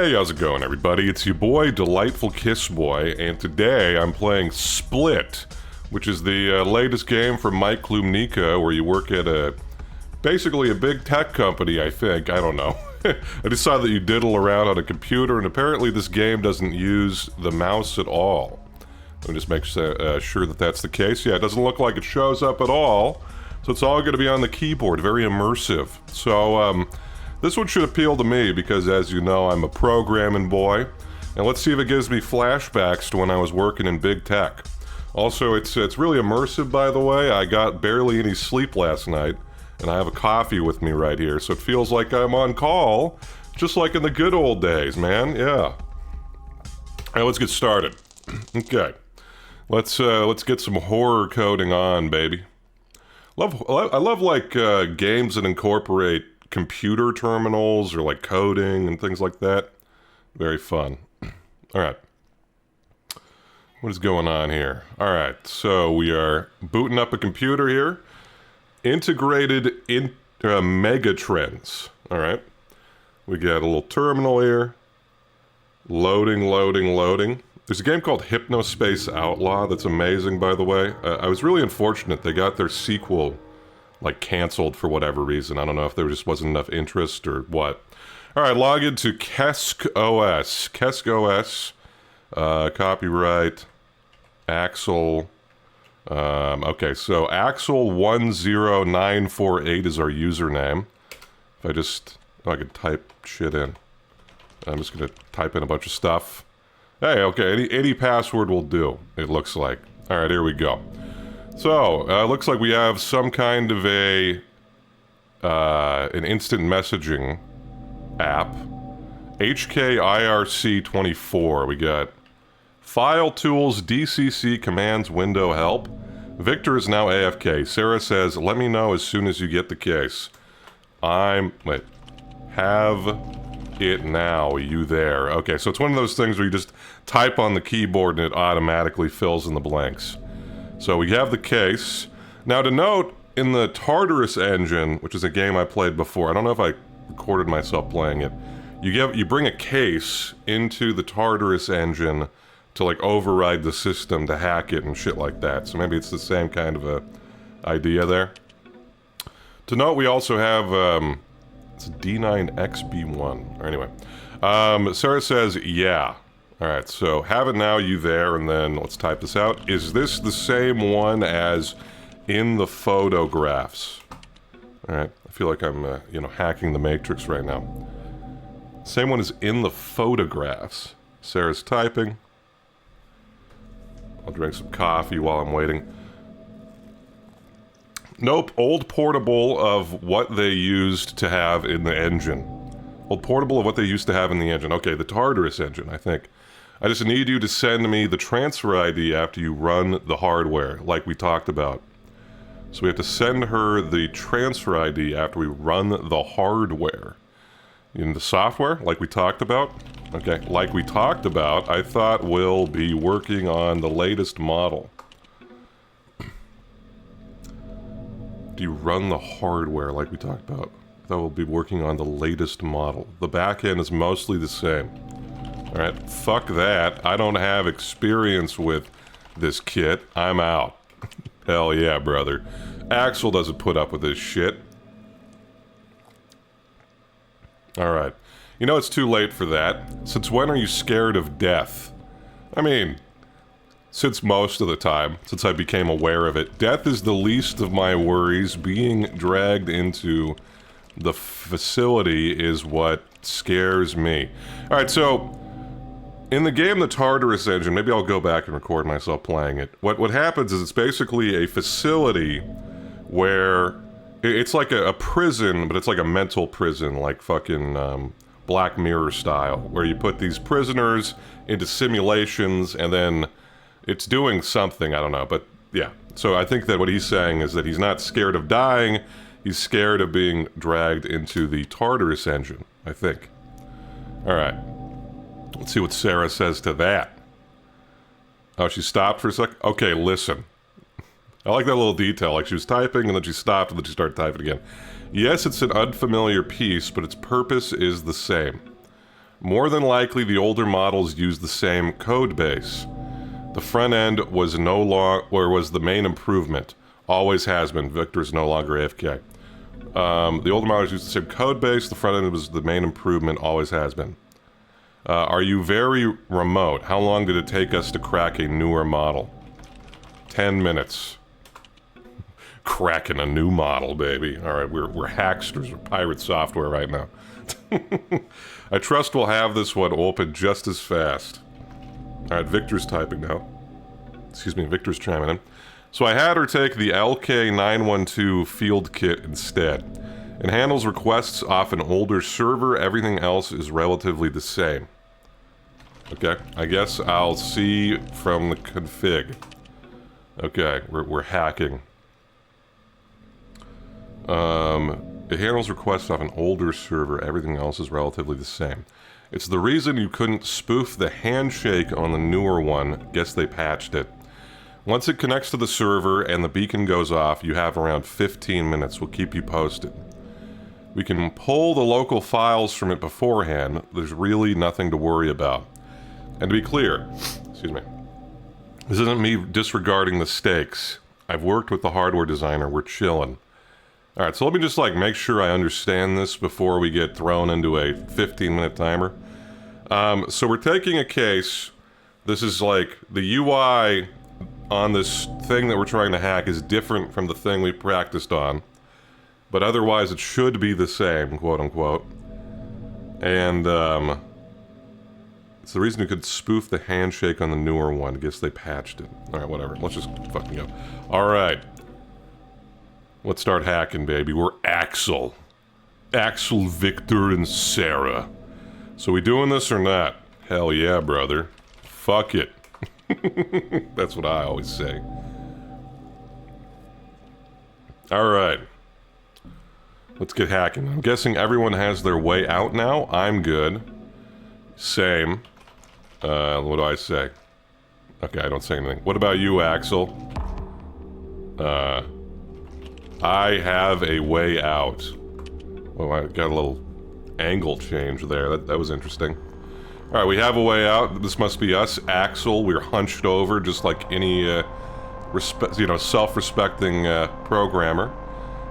Hey, how's it going, everybody? It's your boy, Delightful Kiss Boy, and today I'm playing s.p.l.i.t, which is the latest game from Mike Klubnika, where you work at basically a big tech company, I think. I don't know. I just saw that you diddle around on a computer, and apparently this game doesn't use the mouse at all. Let me just make sure that that's the case. Yeah, it doesn't look like it shows up at all, so it's all going to be on the keyboard. Very immersive. So, this one should appeal to me because, as you know, I'm a programming boy. And let's see if it gives me flashbacks to when I was working in big tech. Also, it's really immersive, by the way. I got barely any sleep last night, and I have a coffee with me right here, so it feels like I'm on call, just like in the good old days, man. Yeah. All right, let's get started. Okay. Let's get some horror coding on, baby. I love like games that incorporate computer terminals or like coding and things like that. Very fun. All right. What is going on here? All right. So we are booting up a computer here. Integrated in Megatrends. All right. We got a little terminal here. Loading. There's a game called Hypnospace Outlaw that's amazing, by the way. I was really unfortunate. They got their sequel like canceled for whatever reason. I don't know if there just wasn't enough interest or what. All right, log into Kesk OS. Kesk OS, copyright, Axel. Okay, so Axel10948 is our username. If I could type shit in. I'm just gonna type in a bunch of stuff. Hey, okay, any password will do, it looks like. All right, here we go. So, looks like we have some kind of an instant messaging app. HKIRC24. We got File Tools, DCC, Commands, Window, Help. Victor is now AFK. Sarah says, let me know as soon as you get the case. Have it now, you there. Okay, so it's one of those things where you just type on the keyboard and it automatically fills in the blanks. So we have the case. Now to note, in the Tartarus Engine, which is a game I played before, I don't know if I recorded myself playing it, you bring a case into the Tartarus Engine to like override the system to hack it and shit like that. So maybe it's the same kind of a idea there. To note, we also have, it's a D9XB1. Or anyway, Sarah says, yeah. Alright, so have it now, you there, and then let's type this out. Is this the same one as in the photographs? Alright, I feel like I'm, hacking the Matrix right now. Same one as in the photographs. Sarah's typing. I'll drink some coffee while I'm waiting. Nope, old portable of what they used to have in the engine. Old portable of what they used to have in the engine. Okay, the Tartarus Engine, I think. I just need you to send me the transfer ID after you run the hardware, like we talked about. So we have to send her the transfer ID after we run the hardware. In the software, like we talked about? Okay, like we talked about, I thought we'll be working on the latest model. Do you run the hardware like we talked about? I thought we'll be working on the latest model. The back end is mostly the same. Alright, fuck that. I don't have experience with this kit. I'm out. Hell yeah, brother. Axel doesn't put up with this shit. Alright. You know it's too late for that. Since when are you scared of death? I mean, since most of the time, since I became aware of it. Death is the least of my worries. Being dragged into the facility is what scares me. Alright, so in the game, the Tartarus Engine, maybe I'll go back and record myself playing it. What happens is it's basically a facility where it's like a prison, but it's like a mental prison, like fucking Black Mirror style, where you put these prisoners into simulations and then it's doing something, I don't know, but yeah. So I think that what he's saying is that he's not scared of dying, he's scared of being dragged into the Tartarus Engine, I think. Alright. Let's see what Sarah says to that. Oh, she stopped for a sec? Okay, listen. I like that little detail, like she was typing and then she stopped and then she started typing again. Yes, it's an unfamiliar piece, but its purpose is the same. More than likely, the older models used the same code base. The front end was was the main improvement. Always has been. Victor is no longer AFK. The older models used the same code base. The front end was the main improvement. Always has been. Are you very remote? How long did it take us to crack a newer model? 10 minutes. Cracking a new model, baby. Alright, we're hacksters. We're pirate software right now. I trust we'll have this one open just as fast. Alright, Victor's typing now. Excuse me, Victor's chiming in. So I had her take the LK912 field kit instead. It handles requests off an older server. Everything else is relatively the same. Okay, I guess I'll see from the config. Okay, we're hacking. It handles requests off an older server. Everything else is relatively the same. It's the reason you couldn't spoof the handshake on the newer one. Guess they patched it. Once it connects to the server and the beacon goes off, you have around 15 minutes. We'll keep you posted. We can pull the local files from it beforehand. There's really nothing to worry about. And to be clear, excuse me, this isn't me disregarding the stakes. I've worked with the hardware designer. We're chilling. Alright, so let me just make sure I understand this before we get thrown into a 15-minute timer. So we're taking a case. This is the UI on this thing that we're trying to hack is different from the thing we practiced on. But otherwise it should be the same, quote unquote. And it's the reason you could spoof the handshake on the newer one. I guess they patched it. Alright, whatever. Let's just fucking go. Alright. Let's start hacking, baby. We're Axel. Axel, Victor, and Sarah. So we doing this or not? Hell yeah, brother. Fuck it. That's what I always say. Alright. Let's get hacking. I'm guessing everyone has their way out now. I'm good. Same. What do I say? Okay, I don't say anything. What about you, Axel? I have a way out. Well, I got a little angle change there. That was interesting. Alright, we have a way out. This must be us, Axel. We're hunched over just like any self-respecting programmer.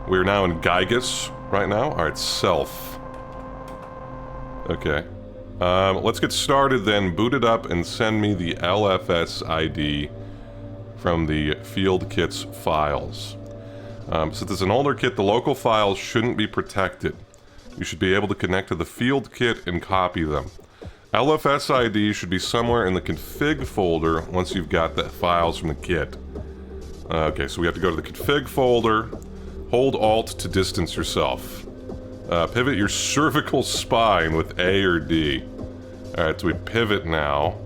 We're now in Gygus right now. Alright, self. Okay. Let's get started then. Boot it up and send me the LFS ID from the field kit's files. Since it's an older kit, the local files shouldn't be protected. You should be able to connect to the field kit and copy them. LFS ID should be somewhere in the config folder once you've got the files from the kit. Okay, so we have to go to the config folder, hold Alt to distance yourself. Pivot your cervical spine with A or D. Alright, so we pivot now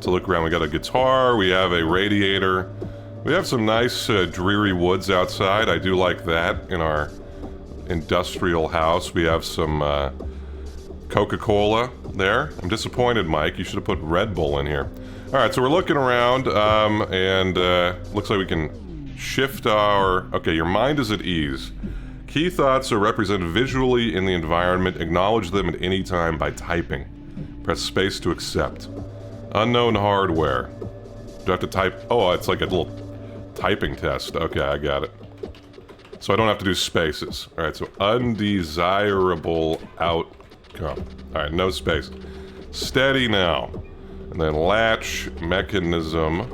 to look around. We got a guitar, we have a radiator. We have some nice dreary woods outside. I do like that in our industrial house. We have some Coca-Cola there. I'm disappointed, Mike. You should have put Red Bull in here. Alright, so we're looking around, and looks like we can shift our... Okay, your mind is at ease. Key thoughts are represented visually in the environment. Acknowledge them at any time by typing. Press space to accept. Unknown hardware. Do I have to type... Oh, it's like a little typing test. Okay, I got it. So I don't have to do spaces. Alright, so undesirable outcome. Alright, no space. Steady now. And then latch mechanism.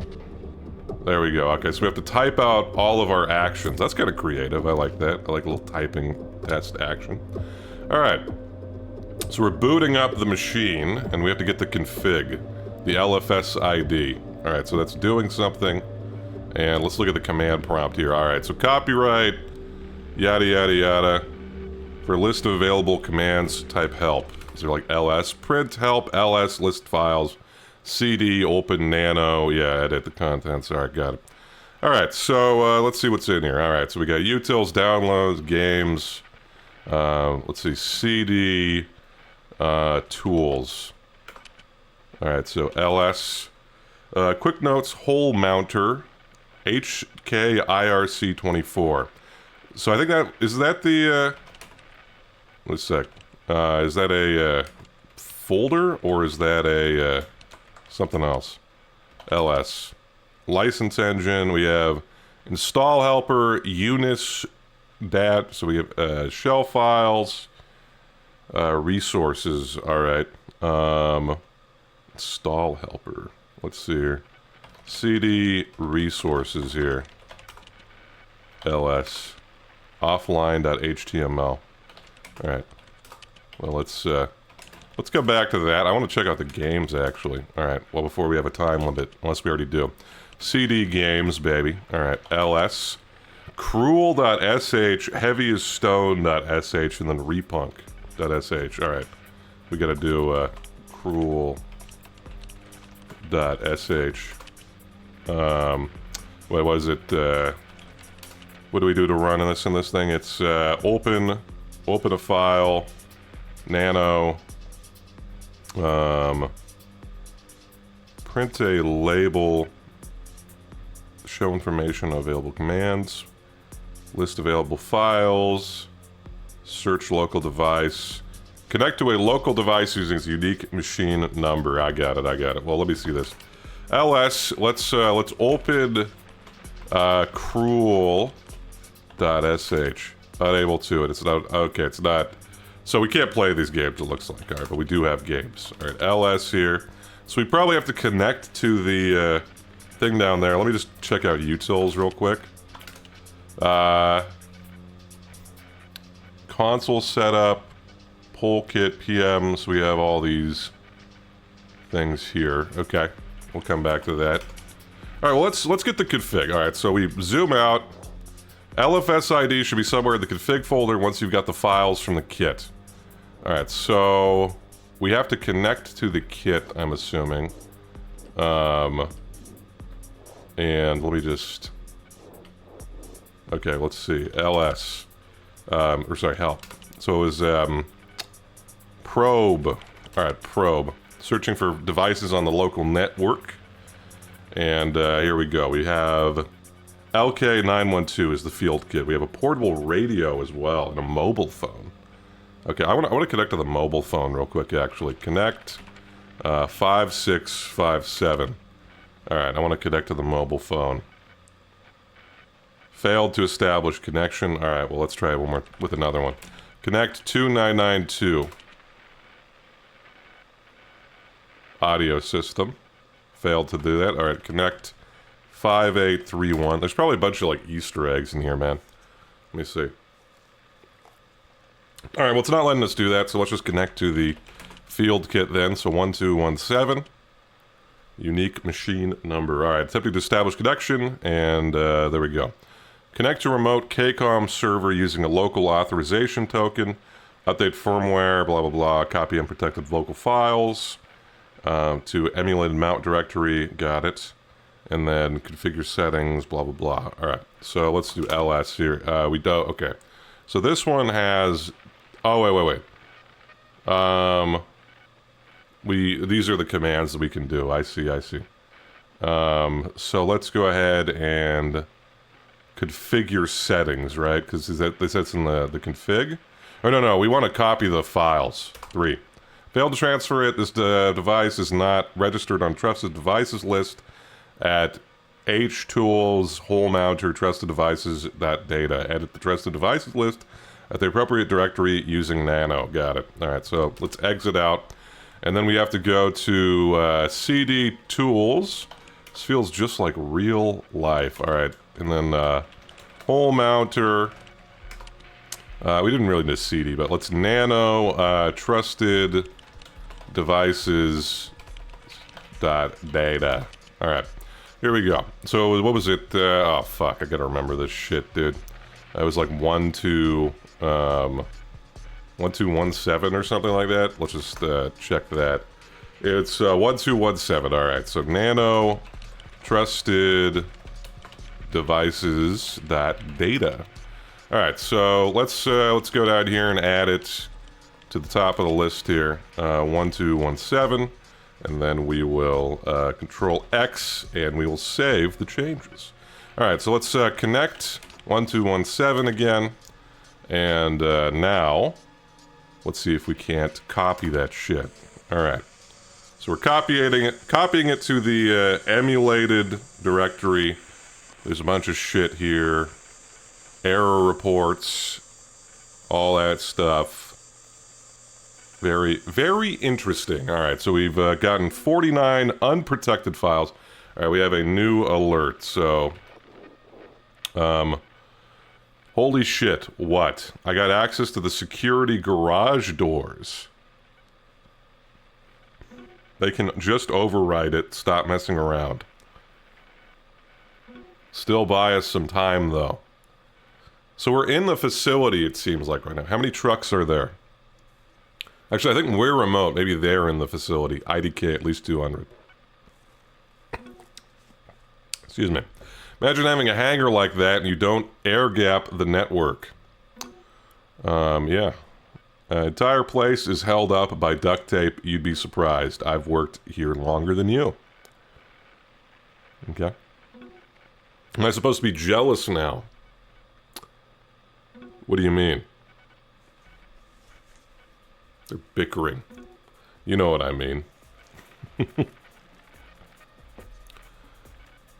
There we go. Okay, so we have to type out all of our actions. That's kind of creative. I like that. I like a little typing test action. Alright. So we're booting up the machine, and we have to get the config. The LFS ID. Alright, so that's doing something. And let's look at the command prompt here. Alright, so copyright, yada yada yada. For a list of available commands, type help. Is there like ls? Print help, ls, list files, cd, open nano, yeah, edit the contents. Alright, got it. Alright, so let's see what's in here. Alright, so we got utils, downloads, games. Let's see, cd, tools. Alright, so ls. Quick notes, hole mounter. HKIRC24. So I think that... Is that the... Let's sec. Is that a folder, or is that a something else? ls. License engine, we have install helper, unis, dat, so we have shell files, resources, alright. Install helper, let's see here. cd resources here. ls. Offline.html. Alright. Well, let's go back to that. I want to check out the games, actually. Alright, well, before we have a time limit, unless we already do. CD games, baby. Alright, ls. Cruel.sh, heavyasstone.sh, and then repunk.sh. Alright, we gotta do cruel.sh. What was it? What do we do to run in this thing? It's open a file, nano, print a label, show information on available commands, list available files, search local device, connect to a local device using its unique machine number. I got it. Well, let me see this. ls, let's open cruel.sh. Unable to it. It's not, okay, it's not. So we can't play these games, it looks like. Alright, but we do have games. Alright, ls here. So we probably have to connect to the thing down there. Let me just check out utils real quick. Console setup, poll kit, PMs. We have all these things here. Okay, we'll come back to that. Alright, well, let's get the config. Alright, so we zoom out. LFS ID should be somewhere in the config folder once you've got the files from the kit. Alright, so we have to connect to the kit, I'm assuming. And let me just... Okay, let's see. ls. Or sorry, help. So it was probe. Alright, probe. Searching for devices on the local network. And here we go. We have... LK912 is the field kit. We have a portable radio as well, and a mobile phone. Okay, I want to connect to the mobile phone real quick, actually. Connect 5657. Alright, I want to connect to the mobile phone. Failed to establish connection. Alright, well, let's try one more with another one. Connect 2992. Audio system. Failed to do that. Alright, connect 5831. There's probably a bunch of like Easter eggs in here, man. Let me see. Alright, well, it's not letting us do that, so let's just connect to the field kit then. So 1217. Unique machine number. Alright, attempting to establish connection, and there we go. Connect to remote KCOM server using a local authorization token. Update firmware, blah, blah, blah. Copy unprotected local files. To emulated mount directory. Got it. And then configure settings, blah, blah, blah. Alright, so let's do ls here. We don't, okay. So this one has, oh, wait. These are the commands that we can do. I see. So let's go ahead and configure settings, right? Because that's in the config? Oh, no, we want to copy the files. 3. Failed to transfer it. This device is not registered on trusted devices list at htools whole mounter trusted devices data. Edit the trusted devices list at the appropriate directory using nano. Got it. Alright, so let's exit out. And then we have to go to cd tools. This feels just like real life. Alright, and then whole mounter. We didn't really need cd, but let's nano trusted devices data. Alright. Here we go. So what was it? Oh fuck, I gotta remember this shit, dude. It was like 1217 or something like that. Let's just check that. It's 1217. All right. So nano trusted devices data. All right. So let's go down here and add it to the top of the list here. 1217. And then we will Control X, and we will save the changes. All right, so let's connect 1217 again. And now, let's see if we can't copy that shit. Alright. So we're copying it to the emulated directory. There's a bunch of shit here. Error reports. All that stuff. Very, very interesting. Alright, so we've gotten 49 unprotected files. Alright, we have a new alert, so... holy shit, what? I got access to the security garage doors. They can just override it, stop messing around. Still buy us some time, though. So we're in the facility, it seems like, right now. How many trucks are there? Actually, I think we're remote. Maybe they're in the facility. IDK, at least 200. Excuse me. Imagine having a hangar like that and you don't air gap the network. Yeah. Entire place is held up by duct tape. You'd be surprised. I've worked here longer than you. Okay. Am I supposed to be jealous now? What do you mean? They're bickering. You know what I mean.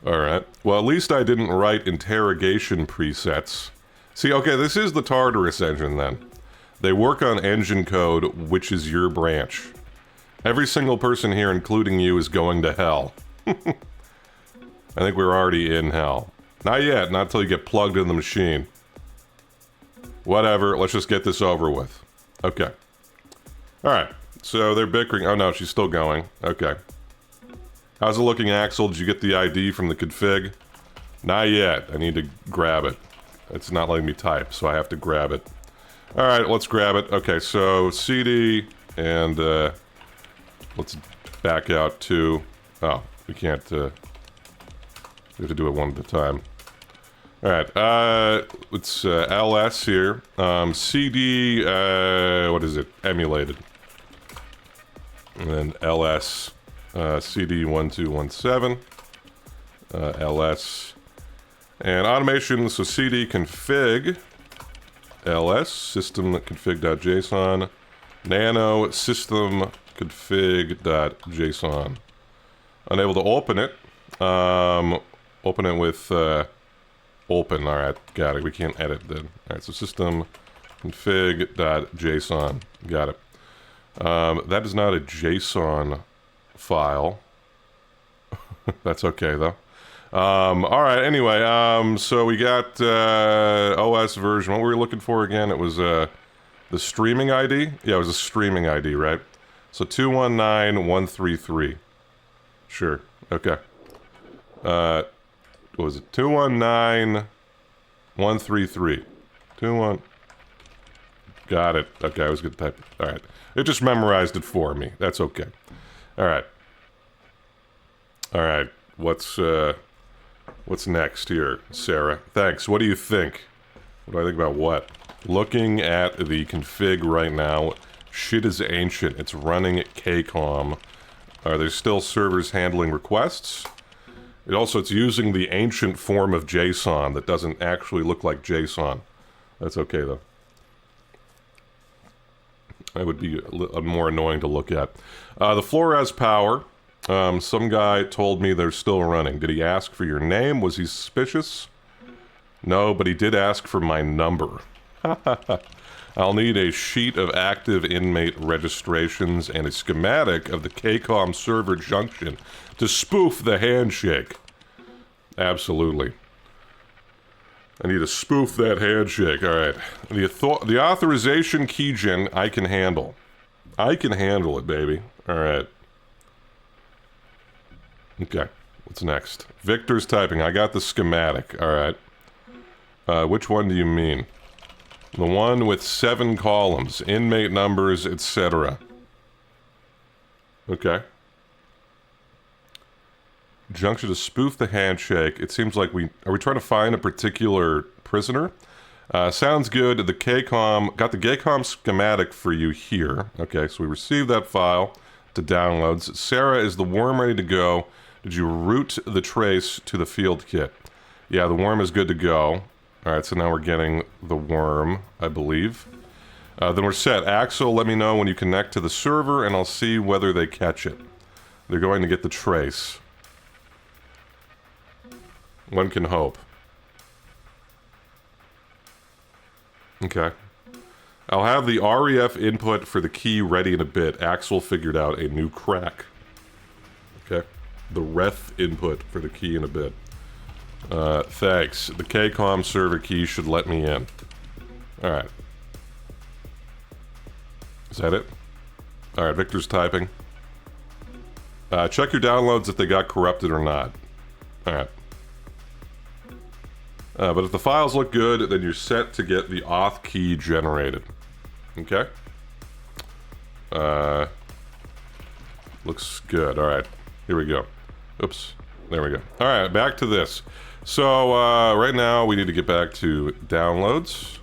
Alright. Well, at least I didn't write interrogation presets. See, okay, this is the Tartarus Engine, then. They work on engine code, which is your branch. Every single person here, including you, is going to hell. I think we're already in hell. Not yet, not until you get plugged in the machine. Whatever, let's just get this over with. Okay. Alright, so they're bickering. Oh no, she's still going. Okay. How's it looking, Axel? Did you get the ID from the config? Not yet. I need to grab it. It's not letting me type, so I have to grab it. Alright, let's grab it. Okay, so CD, and let's back out to... Oh, we can't... we have to do it one at a time. Alright, it's LS here. CD, what is it? Emulated. And then LS, CD1217. LS. And automation, so CD config. LS, system config.json. Nano, system config.json. Unable to open it. Open it with, open, alright, got it. We can't edit then. Alright, so system config.json. Got it. That is not a JSON file. That's okay, though. Alright, anyway, so we got OS version. What were we looking for again? It was the streaming ID? Yeah, it was a streaming ID, right? So 219133. Sure, okay. What was it? 219133. 21. Got it. Okay, I was going to type it. Alright. It just memorized it for me. That's okay. Alright. Alright. What's next here, Sarah? Thanks. What do you think? What do I think about what? Looking at the config right now, shit is ancient. It's running at KCOM. Are there still servers handling requests? It's using the ancient form of JSON that doesn't actually look like JSON. That's okay, though. That would be more annoying to look at. The floor has power. Some guy told me they're still running. Did he ask for your name? Was he suspicious? No, but he did ask for my number. I'll need a sheet of active inmate registrations and a schematic of the KCOM server junction to spoof the handshake. Absolutely. I need to spoof that handshake. Alright. The authorization keygen I can handle. I can handle it, baby. Alright. Okay. What's next? Victor's typing. I got the schematic. Alright. Which one do you mean? The one with 7 columns. Inmate numbers, etc. Okay. Junction to spoof the handshake. It seems like are we trying to find a particular prisoner? Sounds good. Got the KCOM schematic for you here. Okay, so we received that file to downloads. Sarah, is the worm ready to go? Did you route the trace to the field kit? Yeah, the worm is good to go. Alright, so now we're getting the worm, I believe. Then we're set. Axel, let me know when you connect to the server, and I'll see whether they catch it. They're going to get the trace. One can hope. Okay. I'll have the REF input for the key ready in a bit. Axel figured out a new crack. Okay. The ref input for the key in a bit. Thanks. The KCOM server key should let me in. Alright. Is that it? Alright, Victor's typing. Check your downloads if they got corrupted or not. Alright. But if the files look good, then you're set to get the auth key generated. Okay? Looks good. Alright. Here we go. Oops. There we go. Alright, back to this. So, right now we need to get back to downloads.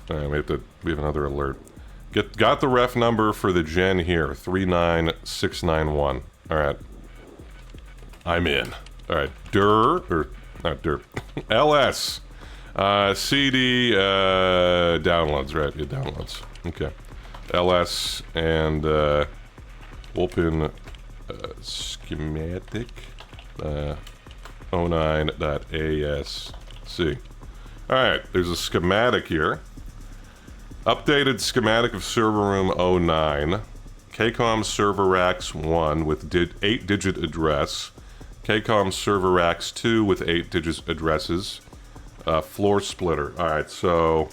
Alright, we have another alert. Got the ref number for the gen here, 39691. Alright. I'm in. Alright, not dir. LS. CD, downloads, right? Yeah, downloads. Okay. LS and, open, schematic, 09.asc. Alright, there's a schematic here. Updated schematic of server room 09. KCOM server racks 1 with 8-digit address. KCOM server racks 2 with 8-digit addresses. Floor splitter. Alright, so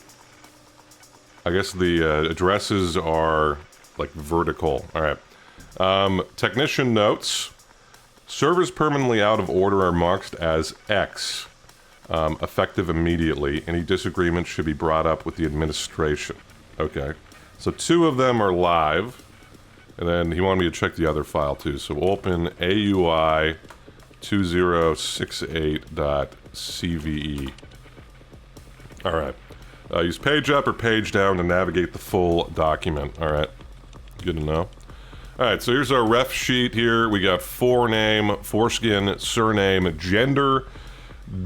I guess the addresses are like vertical. Alright. Technician notes. Servers permanently out of order are marked as X. Effective immediately. Any disagreement should be brought up with the administration. Okay. So 2 of them are live. And then he wanted me to check the other file too. So open AUI 2068.cve. Alright. Use page up or page down to navigate the full document. Alright. Good to know. Alright, so here's our ref sheet here. We got forename, foreskin, surname, gender,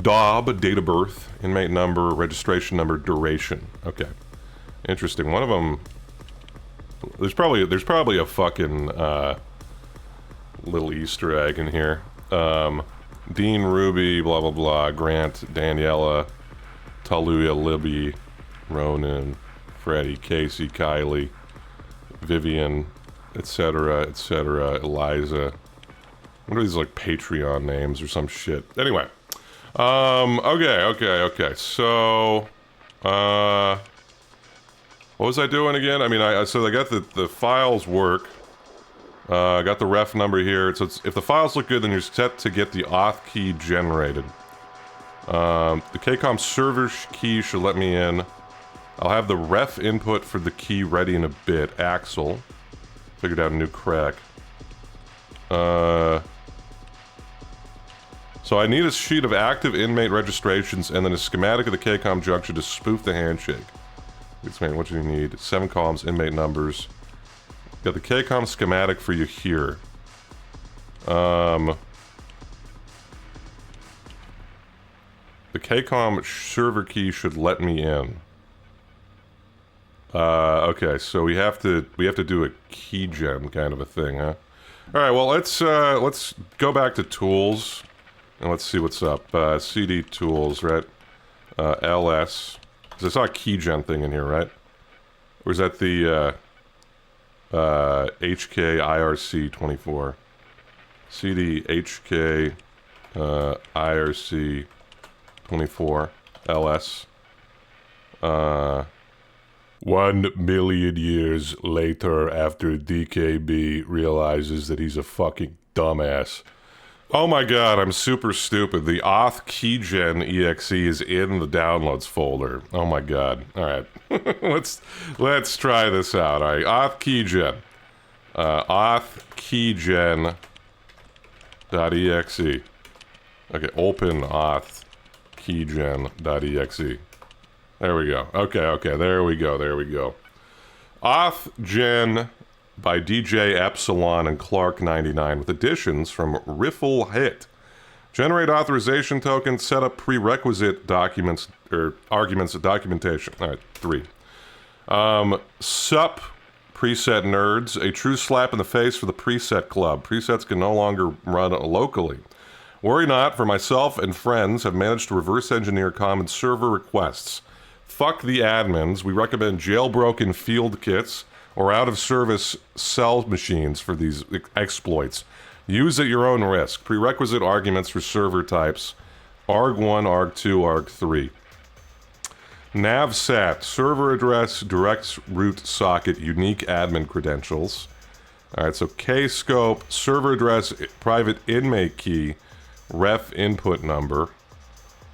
DOB, date of birth, inmate number, registration number, duration. Okay. Interesting. One of them... There's probably a fucking, little Easter egg in here. Dean Ruby, blah blah blah, Grant, Daniela, Taluya, Libby, Ronan, Freddie, Casey, Kylie, Vivian, etc., Eliza. What are these, like, Patreon names or some shit? Anyway. Okay. So, what was I doing again? I mean, so I got the files work. I got the ref number here. So if the files look good, then you're set to get the auth key generated. The KCOM server key should let me in. I'll have the ref input for the key ready in a bit. Axel. Figured out a new crack. So I need a sheet of active inmate registrations and then a schematic of the KCOM junction to spoof the handshake. Explain what you need. 7 columns, inmate numbers. Got the KCOM schematic for you here. The KCOM server key should let me in. Okay, so we have to do a key gen kind of a thing, huh? All right, well let's go back to tools and let's see what's up. CD tools, right? LS. I saw a key gen thing in here, right? Or is that the HK IRC 24? CD HK IRC 24 LS. 1 million years later, after DKB realizes that he's a fucking dumbass. Oh my god, I'm super stupid. The auth keygen exe is in the downloads folder. Oh my god. Alright. let's try this out. Alright, auth keygen. Auth keygen.exe. Okay, open auth keygen.exe. There we go. Okay, there we go. Auth gen by DJ Epsilon and Clark 99 with additions from Riffle Hit. Generate authorization token, set up prerequisite documents or arguments of documentation. All right, 3. Sup, preset nerds, a true slap in the face for the preset club. Presets can no longer run locally. Worry not, for myself and friends have managed to reverse engineer common server requests. Fuck the admins. We recommend jailbroken field kits or out-of-service cell machines for these exploits. Use at your own risk. Prerequisite arguments for server types: arg1, arg2, arg3. Navsat, server address, direct root socket, unique admin credentials. Alright, so Kscope, server address, private inmate key, ref input number.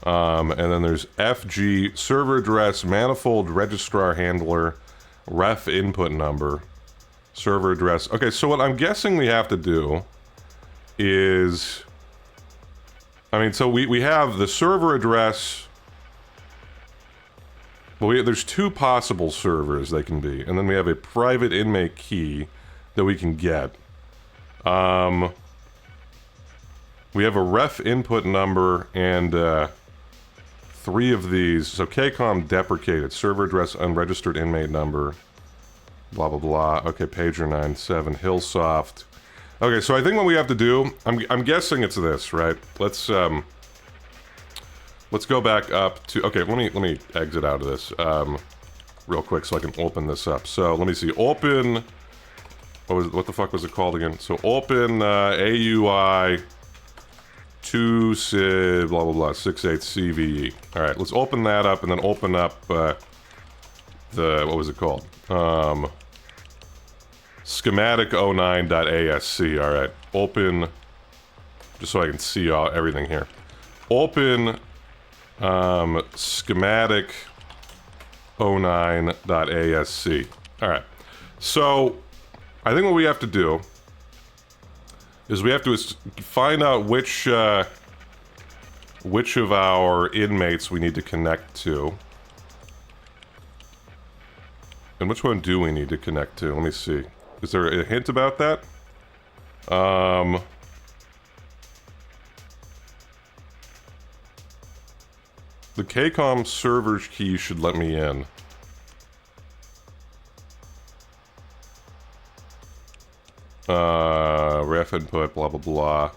And then there's FG, server address, manifold registrar handler, ref input number, server address. Okay, so what I'm guessing we have to do is... I mean, so we have the server address... Well, there's two possible servers they can be, and then we have a private inmate key that we can get. We have a ref input number and 3 of these. So KCOM deprecated, server address, unregistered inmate number, blah blah blah. Okay, pager 97, Hillsoft. Okay, so I think what we have to do, I'm guessing it's this, right? Let's go back up to, okay, let me exit out of this real quick so I can open this up. So let me see, open, what the fuck was it called again? So open AUI 2 blah blah blah 68 CVE. All right, let's open that up and then open up the, what was it called? Schematic09.asc. All right, open, just so I can see everything here. Open schematic 09.asc. All right, so I think what we have to do is we have to find out which of our inmates we need to connect to. And which one do we need to connect to? Let me see. Is there a hint about that? The KCOM server key should let me in. Ref input, blah blah blah.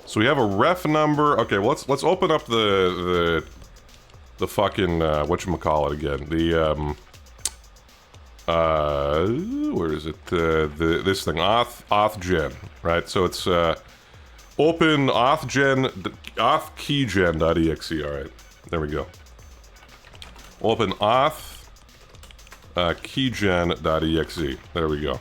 So we have a ref number. Okay, well, let's open up the fucking whatchamacallit again. The where is it? This thing, authgen, right? So it's open authkeygen.exe. All right, there we go. Open keygen.exe. There we go.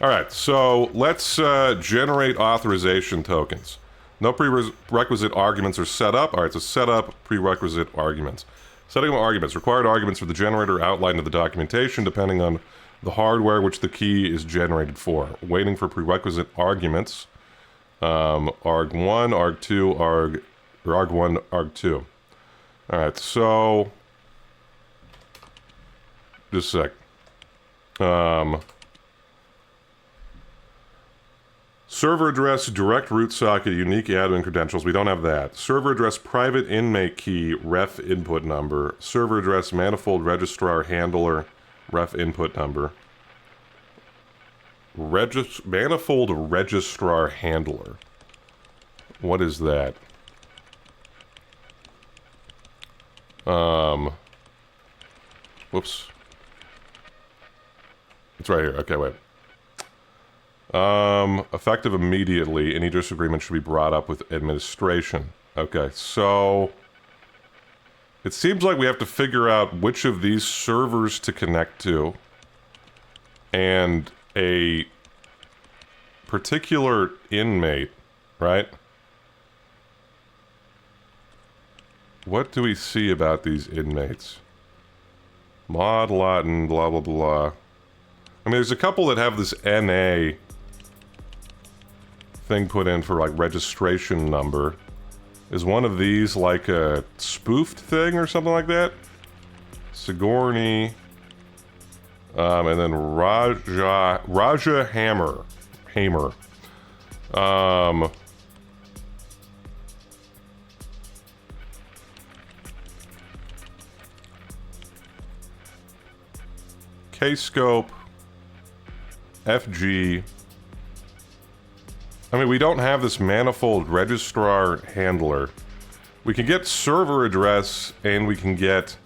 All right, so let's generate authorization tokens. No prerequisite arguments are set up. All right, so set up prerequisite arguments. Setting up arguments. Required arguments for the generator outlined in the documentation depending on the hardware which the key is generated for. Waiting for prerequisite arguments. arg1, arg2, arg1, arg2. All right, so just a sec. Server address, direct root socket, unique admin credentials. We don't have that. Server address, private inmate key, ref input number. Server address, manifold registrar handler, ref input number. Manifold registrar handler. What is that? Whoops. It's right here. Okay, wait. Effective immediately. Any disagreement should be brought up with administration. Okay, so it seems like we have to figure out which of these servers to connect to and a particular inmate, right? What do we see about these inmates? Mod Latin, blah, blah, blah. I mean, there's a couple that have this NA thing put in for, like, registration number. Is one of these, like, a spoofed thing or something like that? Sigourney. And then Raja Hamer. Kscope, FG. I mean, we don't have this manifold registrar handler. We can get server address, and we can get...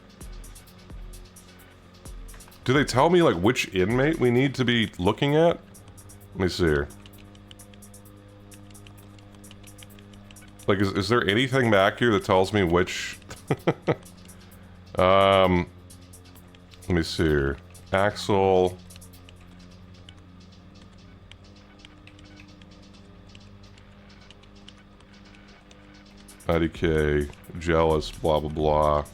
Do they tell me, like, which inmate we need to be looking at? Let me see here. Like, is there anything back here that tells me which... Let me see here. Axel... IDK, jealous, blah blah blah.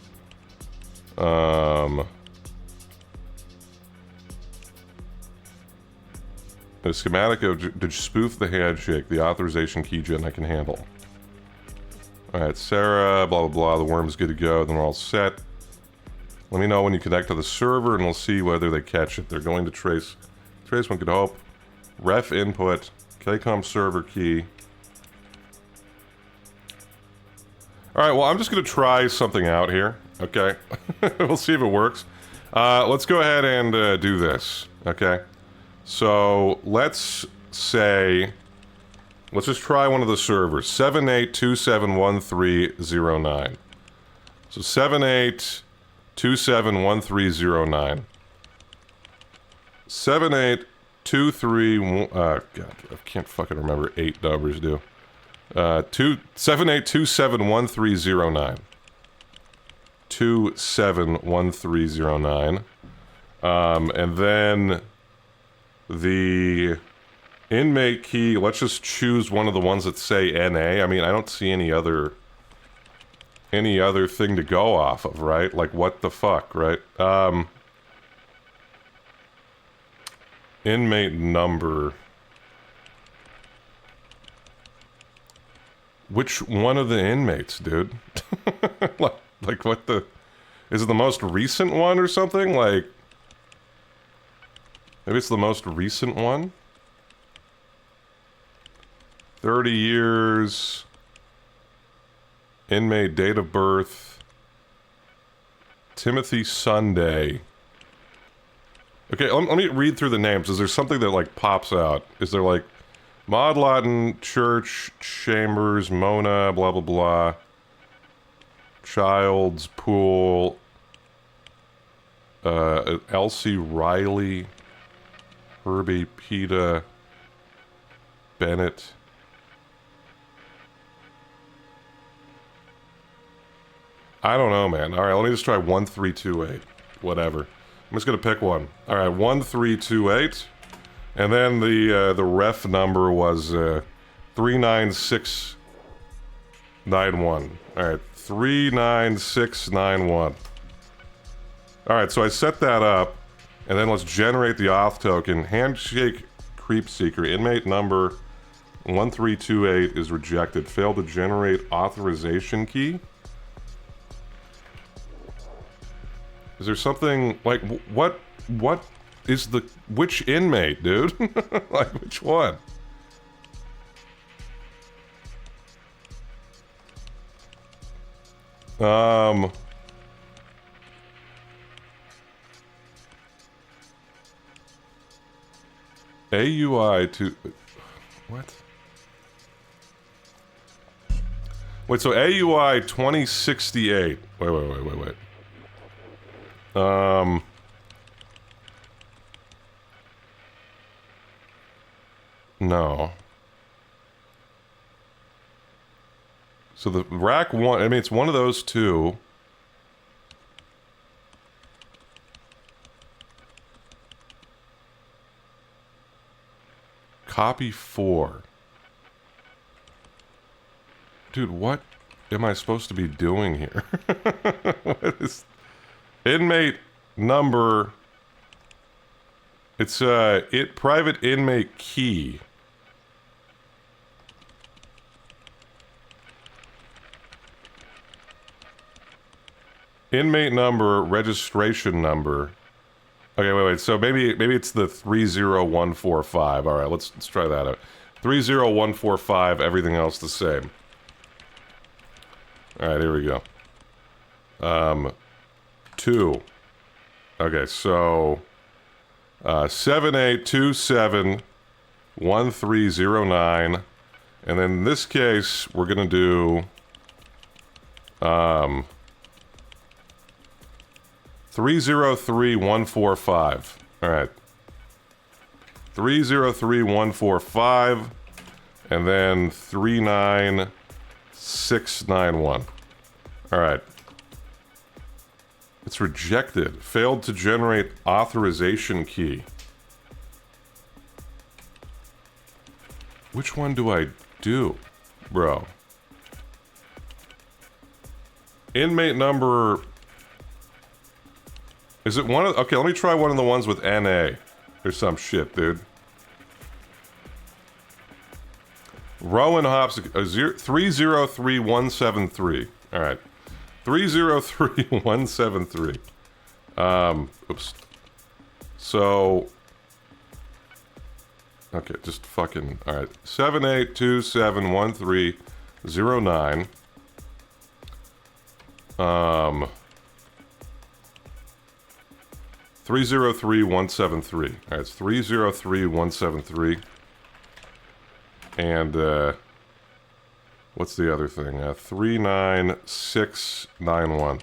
The schematic of to spoof the handshake, the authorization key gen I can handle. Alright, Sarah, blah blah blah, the worm's good to go, then we're all set. Let me know when you connect to the server and we'll see whether they catch it. They're going to trace one could hope. Ref input, KCOM server key. Alright, well, I'm just going to try something out here, okay? We'll see if it works. Let's go ahead and do this, okay? So, let's say... Let's just try one of the servers. 78271309. So, 78271309. 7823... God, I can't fucking remember 8 numbers, do. 78271309. 271309. And then the inmate key, let's just choose one of the ones that say NA. I mean, I don't see any other thing to go off of, right? Like, what the fuck, right? Inmate number. Which one of the inmates, dude? like what the... Is it the most recent one or something? Like... Maybe it's the most recent one? 30 years... Inmate, date of birth... Timothy Sunday... Okay, let me read through the names. Is there something that, like, pops out? Is there, like... Maud Lawton, Church, Chambers, Mona, blah blah blah. Childs, Pool, Elsie Riley, Herbie, Peta, Bennett. I don't know, man. Alright, let me just try 1328. Whatever. I'm just gonna pick one. Alright, 1328. And then the ref number was 39691. All right, 39691. All right, so I set that up, and then let's generate the auth token. Handshake creep seeker inmate number 1328 is rejected. Failed to generate authorization key. Is there something like what is the which inmate, dude? Like, which one? AUI to... What? Wait, so AUI 2068. Wait. No. So the rack one, I mean, it's one of those two. Copy 4. Dude, what am I supposed to be doing here? What is... Inmate number... It's, private inmate key. Inmate number, registration number. Okay, wait. So maybe it's the 30145. All right, let's try that out. 30145. Everything else the same. All right, here we go. 2. Okay, so 78271309. And then in this case, we're going to do 303145. All right. 303145 and then 39691. All right. It's rejected. Failed to generate authorization key. Which one do I do, bro? Inmate number... Is it one of... Okay, let me try one of the ones with NA. Or some shit, dude. Rowan Hops... 303173. Alright. 303173. Oops. So... Okay, just fucking... Alright. 78271309. 303173. Alright, it's 303173. And, what's the other thing? 39691.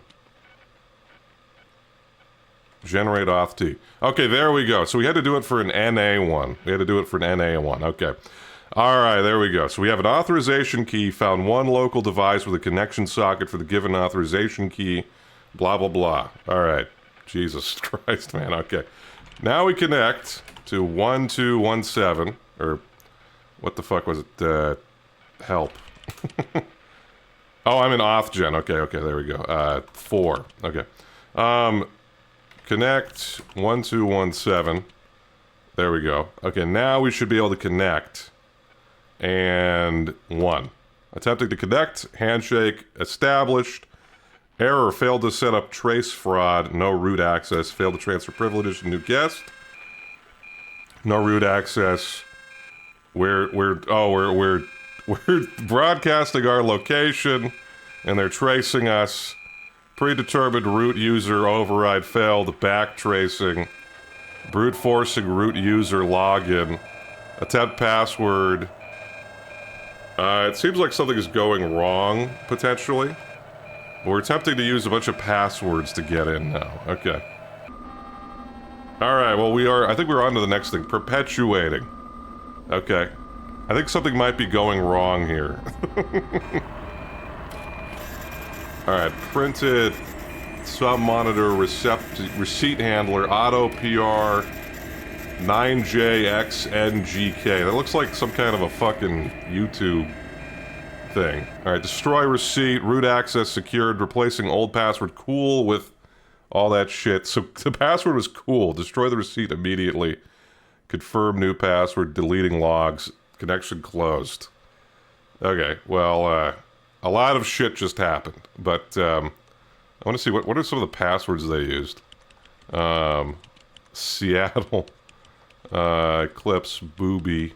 Generate auth T. Okay, there we go. So we had to do it for an NA one. We had to do it for an NA one. Okay. Alright, there we go. So we have an authorization key, found one local device with a connection socket for the given authorization key, blah, blah, blah. Alright. Jesus Christ, man. Okay. Now we connect to 1217, or what the fuck was it? Help. Oh, I'm in auth gen. Okay, okay, there we go. 4. Okay. Connect 1217. There we go. Okay, now we should be able to connect. And 1. Attempting to connect. Handshake established. Error, failed to set up trace fraud, no root access, failed to transfer privileges to new guest. No root access. We're broadcasting our location and they're tracing us. Predetermined root user override failed, back tracing. Brute forcing root user login. Attempt password. It seems like something is going wrong, potentially. We're attempting to use a bunch of passwords to get in now. Okay. Alright, well I think we're on to the next thing. Perpetuating. Okay. I think something might be going wrong here. Alright, printed sub-monitor receipt handler, auto PR 9JXNGK. That looks like some kind of a fucking YouTube thing. Alright, destroy receipt, root access secured, replacing old password, cool with all that shit. So the password was cool. Destroy the receipt immediately. Confirm new password, deleting logs, connection closed. Okay, well, a lot of shit just happened. But, I want to see, what are some of the passwords they used? Seattle, Eclipse, Booby.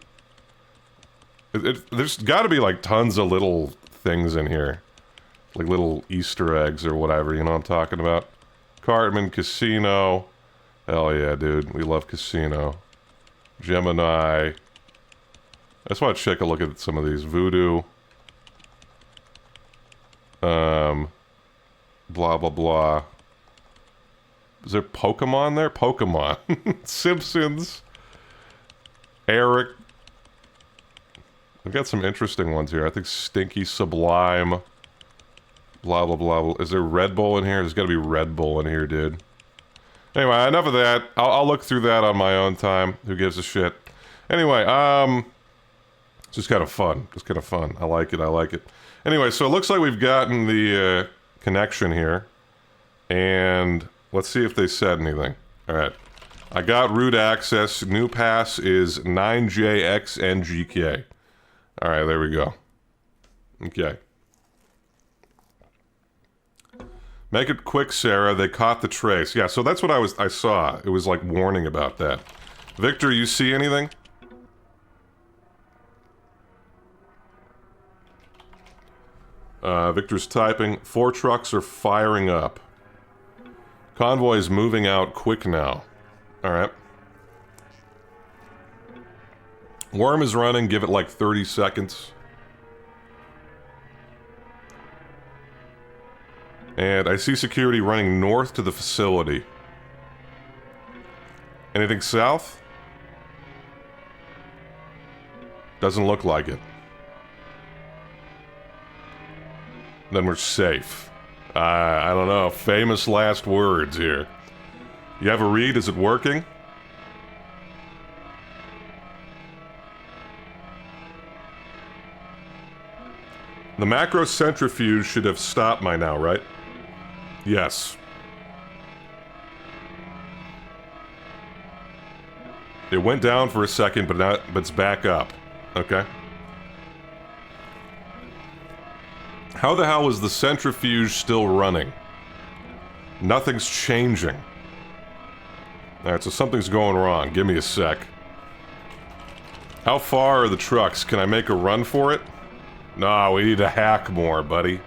There's got to be, like, tons of little things in here. Like little Easter eggs or whatever, you know what I'm talking about? Cartman, Casino. Hell yeah, dude. We love Casino. Gemini. I just want to take a look at some of these. Voodoo. Blah, blah, blah. Is there Pokemon there? Pokemon. Simpsons. Eric. I've got some interesting ones here. I think Stinky Sublime. Blah, blah, blah. Is there Red Bull in here? There's got to be Red Bull in here, dude. Anyway, enough of that. I'll look through that on my own time. Who gives a shit? Anyway, it's just kind of fun. Just kind of fun. I like it. I like it. Anyway, so it looks like we've gotten the connection here. And let's see if they said anything. Alright. I got root access. New pass is 9JXNGK. Alright, there we go. Okay. Make it quick, Sarah. They caught the trace. Yeah, so that's what I saw. It was like warning about that. Victor, you see anything? Victor's typing. 4 trucks are firing up. Convoy is moving out quick now. Alright. Worm is running, give it like 30 seconds. And I see security running north to the facility. Anything south? Doesn't look like it. Then we're safe. I don't know, famous last words here. You have a read, is it working? The macro centrifuge should have stopped by now, right? Yes. It went down for a second, but it's back up. Okay. How the hell is the centrifuge still running? Nothing's changing. Alright, so something's going wrong. Give me a sec. How far are the trucks? Can I make a run for it? No, we need to hack more, buddy.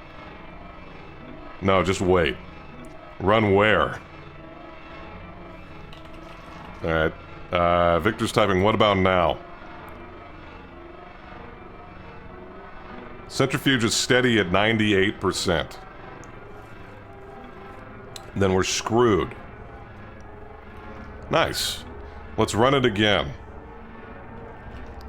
No, just wait. Run where? Alright. Victor's typing, what about now? Centrifuge is steady at 98%. Then we're screwed. Nice. Let's run it again.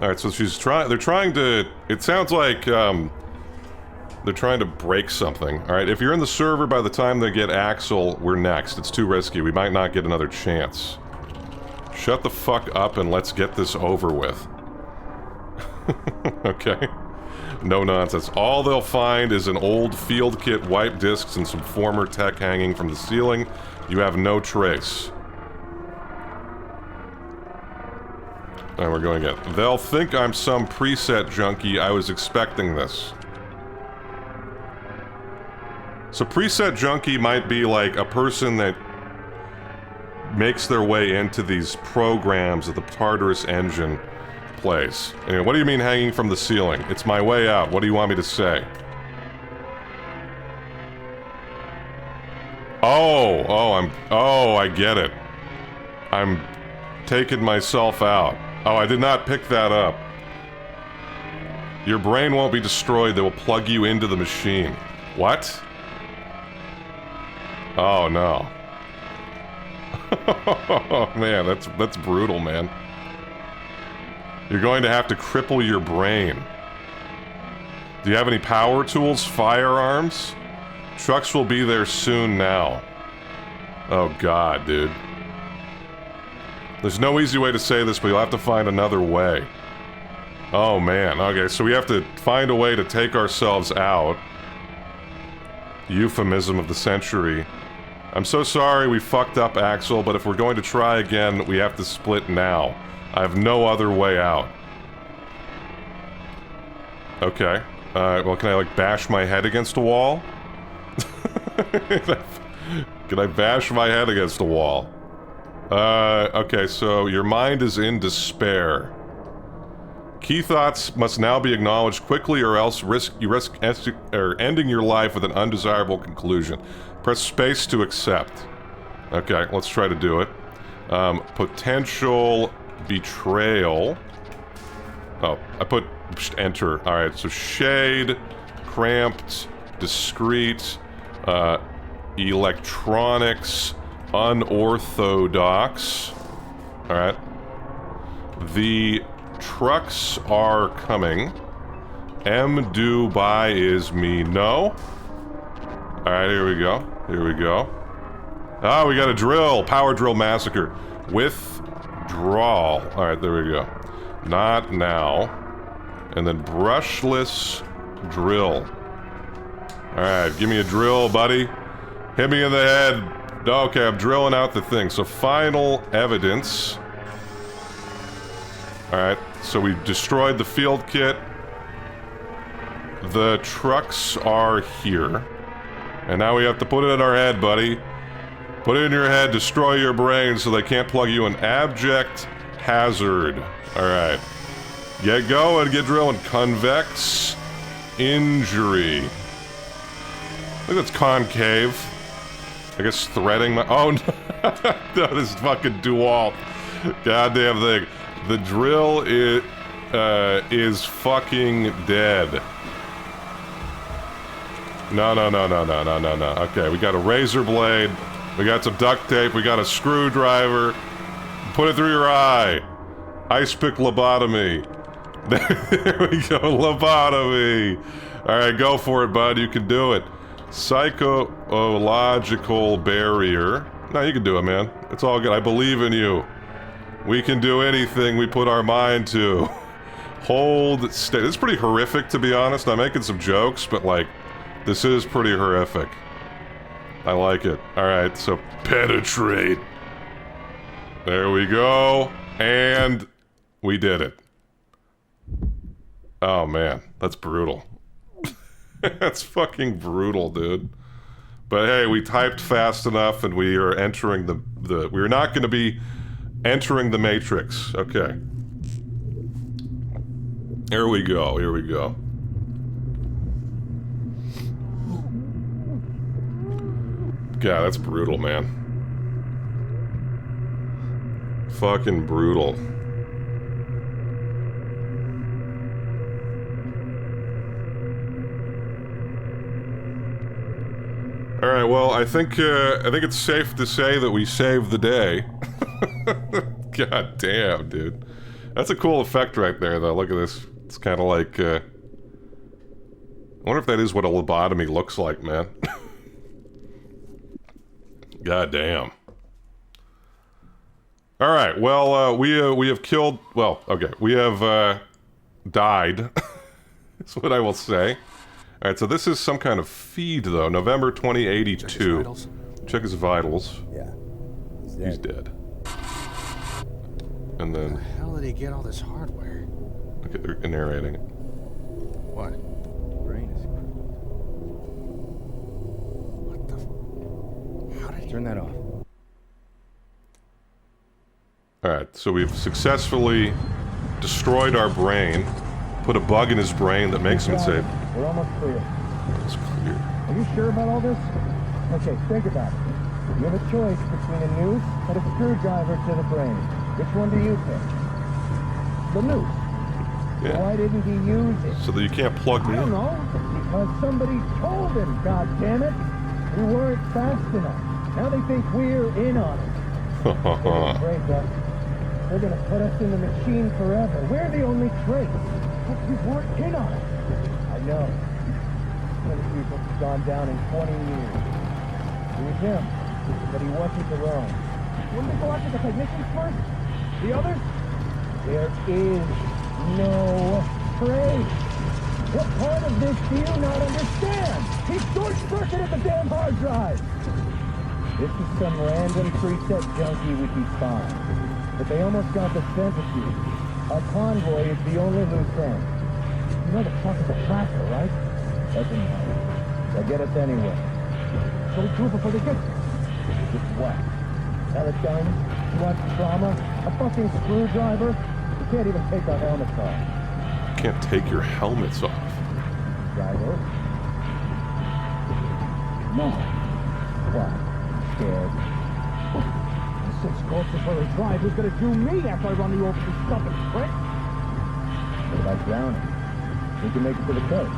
Alright, so they're trying to... It sounds like, they're trying to break something. Alright, if you're in the server by the time they get Axel, we're next. It's too risky. We might not get another chance. Shut the fuck up and let's get this over with. Okay. No nonsense. All they'll find is an old field kit, wipe discs, and some former tech hanging from the ceiling. You have no trace. Alright, we're going again. They'll think I'm some preset junkie. I was expecting this. So preset junkie might be like a person that makes their way into these programs that the Tartarus Engine plays. Anyway, what do you mean hanging from the ceiling? It's my way out. What do you want me to say? Oh, I get it. I'm taking myself out. Oh, I did not pick that up. Your brain won't be destroyed. They will plug you into the machine. What? Oh, no. Oh, man, that's brutal, man. You're going to have to cripple your brain. Do you have any power tools? Firearms? Trucks will be there soon now. Oh, God, dude. There's no easy way to say this, but you'll have to find another way. Oh, man. Okay, so we have to find a way to take ourselves out. Euphemism of the century. I'm so sorry we fucked up, Axel, but if we're going to try again, we have to split now. I have no other way out. Okay. Well, can I, like, bash my head against a wall? Can I bash my head against a wall? Okay, so your mind is in despair. Key thoughts must now be acknowledged quickly or else you risk ending your life with an undesirable conclusion. Press space to accept. Okay, let's try to do it. Potential betrayal. Oh, I put enter. Alright, so shade, cramped, discreet, electronics, unorthodox. Alright. The trucks are coming. M do by is me no. Alright, here we go. Here we go. Ah, we got a drill. Power drill massacre. Withdrawal. Alright, there we go. Not now. And then brushless drill. Alright, give me a drill, buddy. Hit me in the head. Okay, I'm drilling out the thing. So final evidence. Alright, so we destroyed the field kit. The trucks are here. And now we have to put it in our head, buddy. Put it in your head, destroy your brain so they can't plug you in. Abject hazard. Alright. Get going, get drilling. Convex injury. I think that's concave. I guess threading my... Oh, no. This fucking dual. Goddamn thing. The drill is... is fucking dead. No, no, no, no, no, no, no, no. Okay, we got a razor blade. We got some duct tape. We got a screwdriver. Put it through your eye. Ice pick lobotomy. There we go, lobotomy. Alright, go for it, bud. You can do it. Psychological barrier. No, you can do it, man. It's all good. I believe in you. We can do anything we put our mind to. Hold stay. This is pretty horrific, to be honest. I'm making some jokes, but, like, this is pretty horrific. I like it. Alright, so penetrate. There we go. And we did it. Oh, man. That's brutal. That's fucking brutal, dude. But hey, we typed fast enough and we are entering the we're not going to be entering the Matrix. Okay. Here we go, here we go. Yeah, that's brutal, man. Fucking brutal. Alright, well, I think it's safe to say that we saved the day. God damn, dude. That's a cool effect right there, though. Look at this. It's kind of like, I wonder if that is what a lobotomy looks like, man. God damn. Alright, well, we have killed... Well, okay, we have, died. That's what I will say. Alright, so this is some kind of feed, though. November 2082. Check his vitals. Yeah. He's dead. And then... Where the hell did he get all this hardware? Okay, they're narrating it. What? Brain is screwed. What the... How did he... Turn that off. Alright, so we've successfully destroyed our brain, put a bug in his brain that makes him say... We're almost clear. It's clear. Are you sure about all this? Okay, think about it. You have a choice between a noose and a screwdriver to the brain. Which one do you pick? The noose. Yeah. Why didn't he use it? So that you can't plug me I don't in. know. Because somebody told him, God damn it. We weren't fast enough. Now they think we're in on it. They're gonna break us. They're gonna put us in the machine forever. We're the only trace. But we weren't in on it. I know. Many people have gone down in 20 years. It was him, but he wasn't alone. Wouldn't they go after the technicians first? The others? There is no trace. What part of this do you not understand? He short-circuited the damn hard drive. This is some random preset junkie would be fine. But they almost got the centrifuge. Our convoy is the only loose end. You know the truck is a tractor, right? Doesn't matter. They'll get us anyway. So we do it before they get there. Just what? Teletones? You want trauma? A fucking screwdriver? You can't even take our helmets off. You can't take your helmets off. Driver? No. What? Scared? Six corpses for a drive. Who's gonna do me after I run you over the stuff and prick? What about drowning? We can make it to the coast.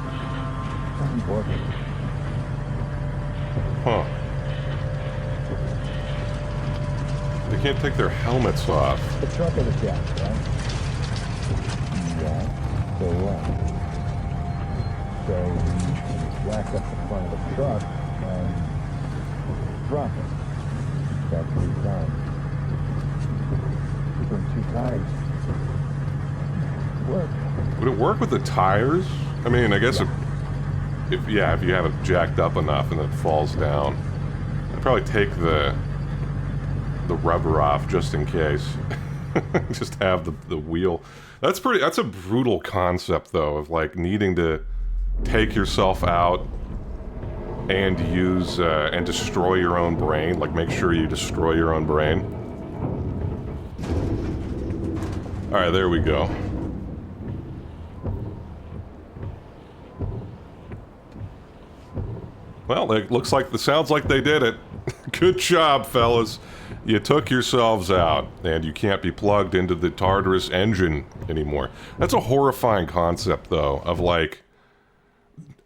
Doesn't work. Huh. They can't take their helmets off. The truck of the deck, right? Yeah. So what? So we whack up the front of the truck and drop it. That's what we've done. We bring two tires. Work. Would it work with the tires? I mean, I guess if you have it jacked up enough and it falls down, I'd probably take the rubber off just in case. Just have the wheel. That's a brutal concept though, of like needing to take yourself out and use and destroy your own brain. Like make sure you destroy your own brain. All right, there we go. Well, it sounds like they did it. Good job, fellas. You took yourselves out, and you can't be plugged into the Tartarus Engine anymore. That's a horrifying concept, though, of, like,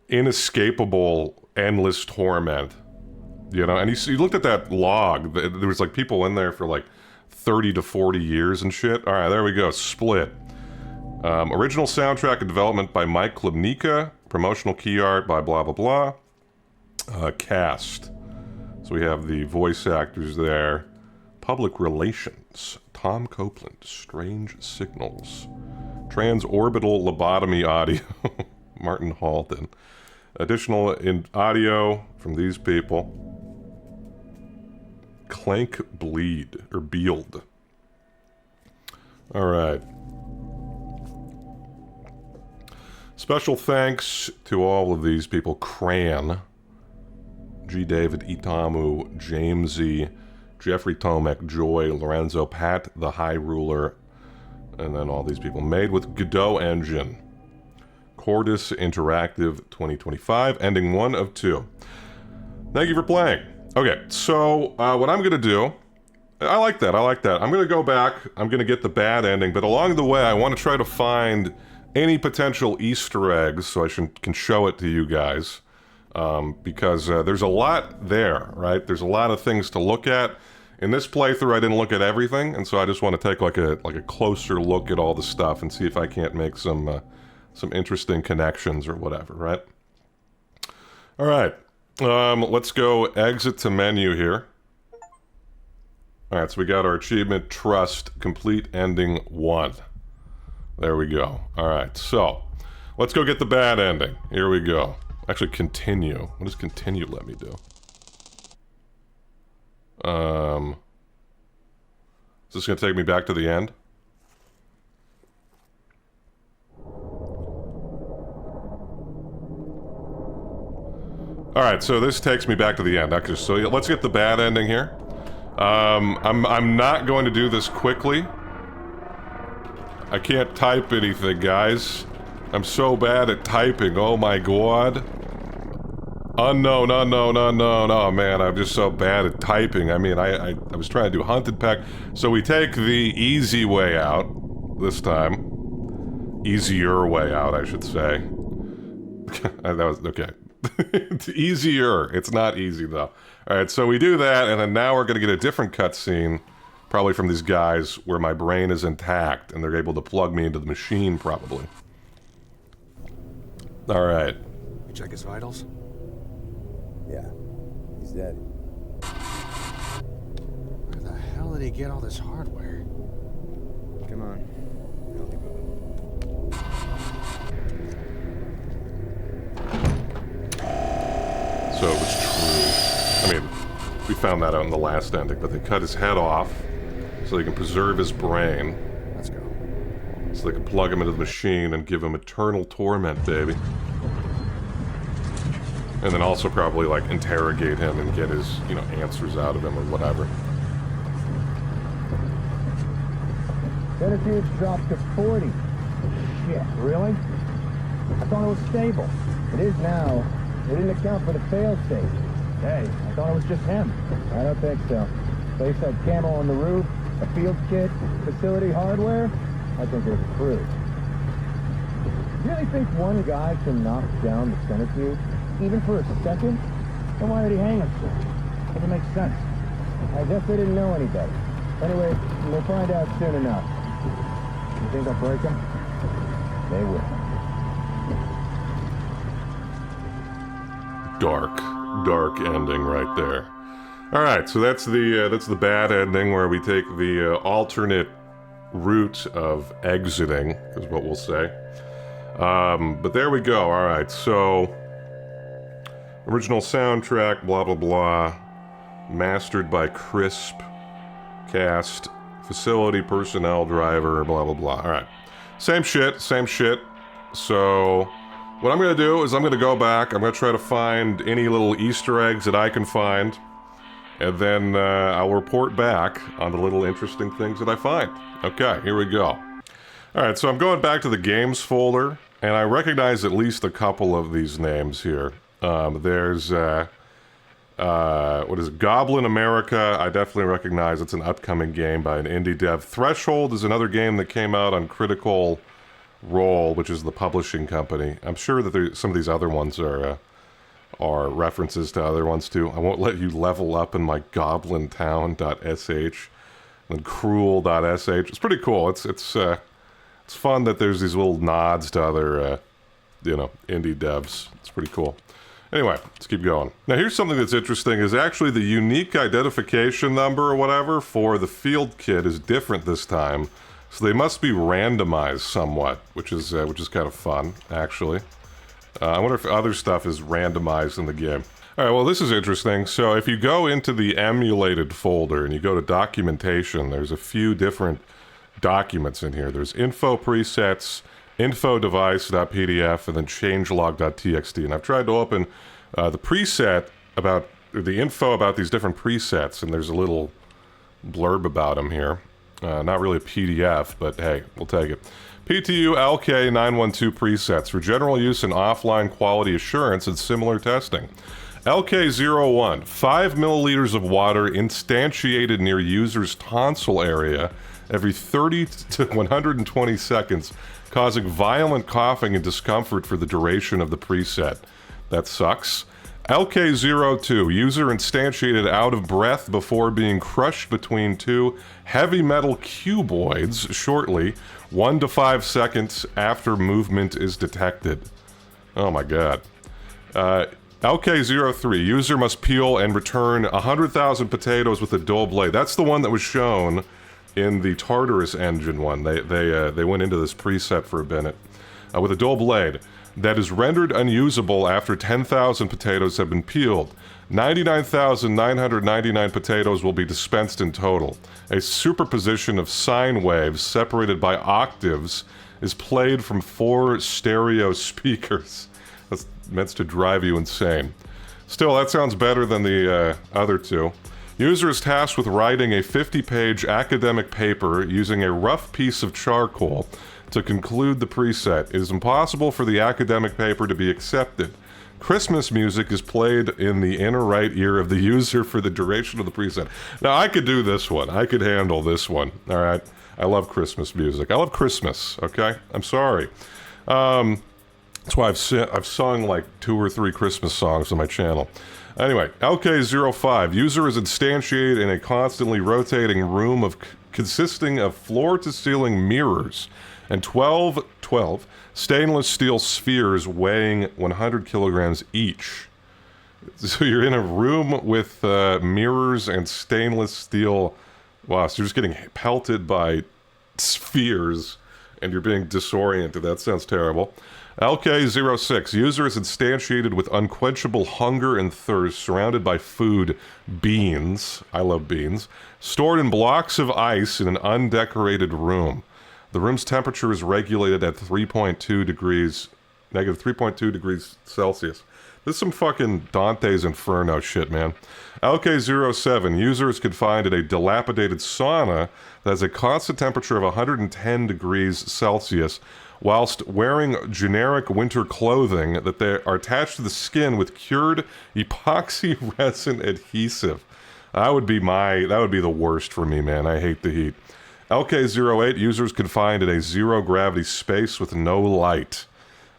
inescapable, endless torment. You know, and you looked at that log, there was, like, people in there for, like, 30 to 40 years and shit. Alright, there we go, Split. Original soundtrack and development by Mike Klubnika. Promotional key art by blah blah blah. Cast. So we have the voice actors there. Public relations. Tom Copeland. Strange Signals. Transorbital lobotomy audio. Martin Halden. Additional in audio from these people. Clank Bleed. Or Beald. Alright. Special thanks to all of these people. Cran. G. David, Itamu, Jamesy, Jeffrey Tomek, Joy, Lorenzo, Pat, the High Ruler, and then all these people. Made with Godot Engine. Cordis Interactive 2025, ending 1 of 2. Thank you for playing. Okay, so what I'm going to do, I like that. I'm going to go back, I'm going to get the bad ending, but along the way I want to try to find any potential Easter eggs so I can show it to you guys. Because there's a lot there, right? There's a lot of things to look at. In this playthrough, I didn't look at everything, and so I just want to take like a closer look at all the stuff and see if I can't make some interesting connections or whatever, right? All right, let's go exit to menu here. All right, so we got our achievement, Trust, complete ending 1. There we go. All right, so let's go get the bad ending. Here we go. Actually, continue. What does continue let me do? Is this going to take me back to the end? Alright, so this takes me back to the end. Okay, so let's get the bad ending here. I'm not going to do this quickly. I can't type anything, guys. I'm so bad at typing, oh my god. Unknown, oh man, I'm just so bad at typing. I mean, I was trying to do Hunted Pack. So we take the easy way out, this time. Easier way out, I should say. That was, okay. It's easier, it's not easy though. Alright, so we do that, and then now we're gonna get a different cutscene, probably from these guys, where my brain is intact, and they're able to plug me into the machine, probably. Alright. You check his vitals? Yeah, he's dead. Where the hell did he get all this hardware? Come on. I'll be moving. So it was true. I mean, we found that out in the last ending, but they cut his head off so they can preserve his brain. Let's go. So they can plug him into the machine and give him eternal torment, baby. And then also probably, like, interrogate him and get his, you know, answers out of him or whatever. Centrifuge dropped to 40. Shit, really? I thought it was stable. It is now. They didn't account for the failsafe. Hey, I thought it was just him. I don't think so. Place had camo on the roof, a field kit, facility hardware. I think it was crew. You really think one guy can knock down the centrifuge? Even for a second? Then why did he hang himself? Doesn't make sense. I guess they didn't know any better. Anyway, we'll find out soon enough. You think they'll break him? They will. Dark ending right there. All right, so that's the bad ending where we take the alternate route of exiting, is what we'll say. But there we go. All right, so original soundtrack, blah blah blah, mastered by Crisp, cast, facility, personnel, driver, blah blah blah. All right, same shit. So what I'm going to do is I'm going to go back, I'm going to try to find any little Easter eggs that I can find, and then I'll report back on the little interesting things that I find. Okay, here we go. Alright, so I'm going back to the games folder, and I recognize at least a couple of these names here. There's What is it? Goblin America. I definitely recognize it's an upcoming game by an indie dev. Threshold is another game that came out on Critical Role, which is the publishing company. I'm sure that some of these other ones are references to other ones too. I won't let you level up in my goblintown.sh and cruel.sh. It's pretty cool. It's fun that there's these little nods to other indie devs. It's pretty cool. Anyway, let's keep going. Now here's something that's interesting is actually the unique identification number or whatever for the field kit is different this time. So they must be randomized somewhat, which is kind of fun, actually. I wonder if other stuff is randomized in the game. All right, well, this is interesting. So if you go into the emulated folder and you go to documentation, there's a few different documents in here. There's info presets, info device.pdf, and then changelog.txt. And I've tried to open the preset about the info about these different presets, and there's a little blurb about them here. Not really a PDF, but hey, we'll take it. PTU LK912 presets for general use in offline quality assurance and similar testing. LK01, 5 milliliters of water instantiated near user's tonsil area every 30 to 120 seconds, causing violent coughing and discomfort for the duration of the preset. That sucks. LK02, user instantiated out of breath before being crushed between two heavy metal cuboids shortly, 1 to 5 seconds after movement is detected. Oh my god. LK03, user must peel and return 100,000 potatoes with a dull blade. That's the one that was shown in the Tartarus Engine one. They went into this preset for a minute. With a dull blade that is rendered unusable after 10,000 potatoes have been peeled. 99,999 potatoes will be dispensed in total. A superposition of sine waves separated by octaves is played from 4 stereo speakers. That's meant to drive you insane. Still, that sounds better than the other two. User is tasked with writing a 50-page academic paper using a rough piece of charcoal to conclude the preset. It is impossible for the academic paper to be accepted. Christmas music is played in the inner right ear of the user for the duration of the preset. Now, I could do this one. I could handle this one. All right? I love Christmas music. I love Christmas, okay? I'm sorry. That's why I've sung like 2 or 3 Christmas songs on my channel. Anyway, LK05. User is instantiated in a constantly rotating room consisting of floor-to-ceiling mirrors and 12 stainless steel spheres weighing 100 kilograms each. So you're in a room with mirrors and stainless steel. Wow, so you're just getting pelted by spheres and you're being disoriented. That sounds terrible. LK06. User is instantiated with unquenchable hunger and thirst, surrounded by food, beans. I love beans. Stored in blocks of ice in an undecorated room. The room's temperature is regulated at -3.2 degrees Celsius. This is some fucking Dante's Inferno shit, man. LK07. User is confined in a dilapidated sauna that has a constant temperature of 110 degrees Celsius, whilst wearing generic winter clothing that they are attached to the skin with cured epoxy resin adhesive. That would be the worst for me, man. I hate the heat. LK08, users confined in a zero-gravity space with no light.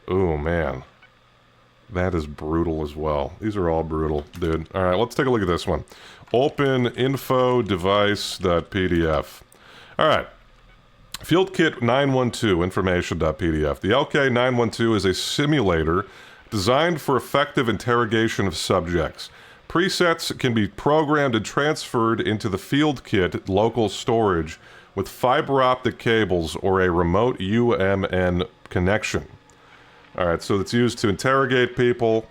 Oh, man. That is brutal as well. These are all brutal, dude. All right, let's take a look at this one. Open info device.pdf. All right. Field Kit 912, information.pdf. The LK912 is a simulator designed for effective interrogation of subjects. Presets can be programmed and transferred into the Field Kit local storage with fiber optic cables or a remote UMN connection. Alright, so it's used to interrogate people,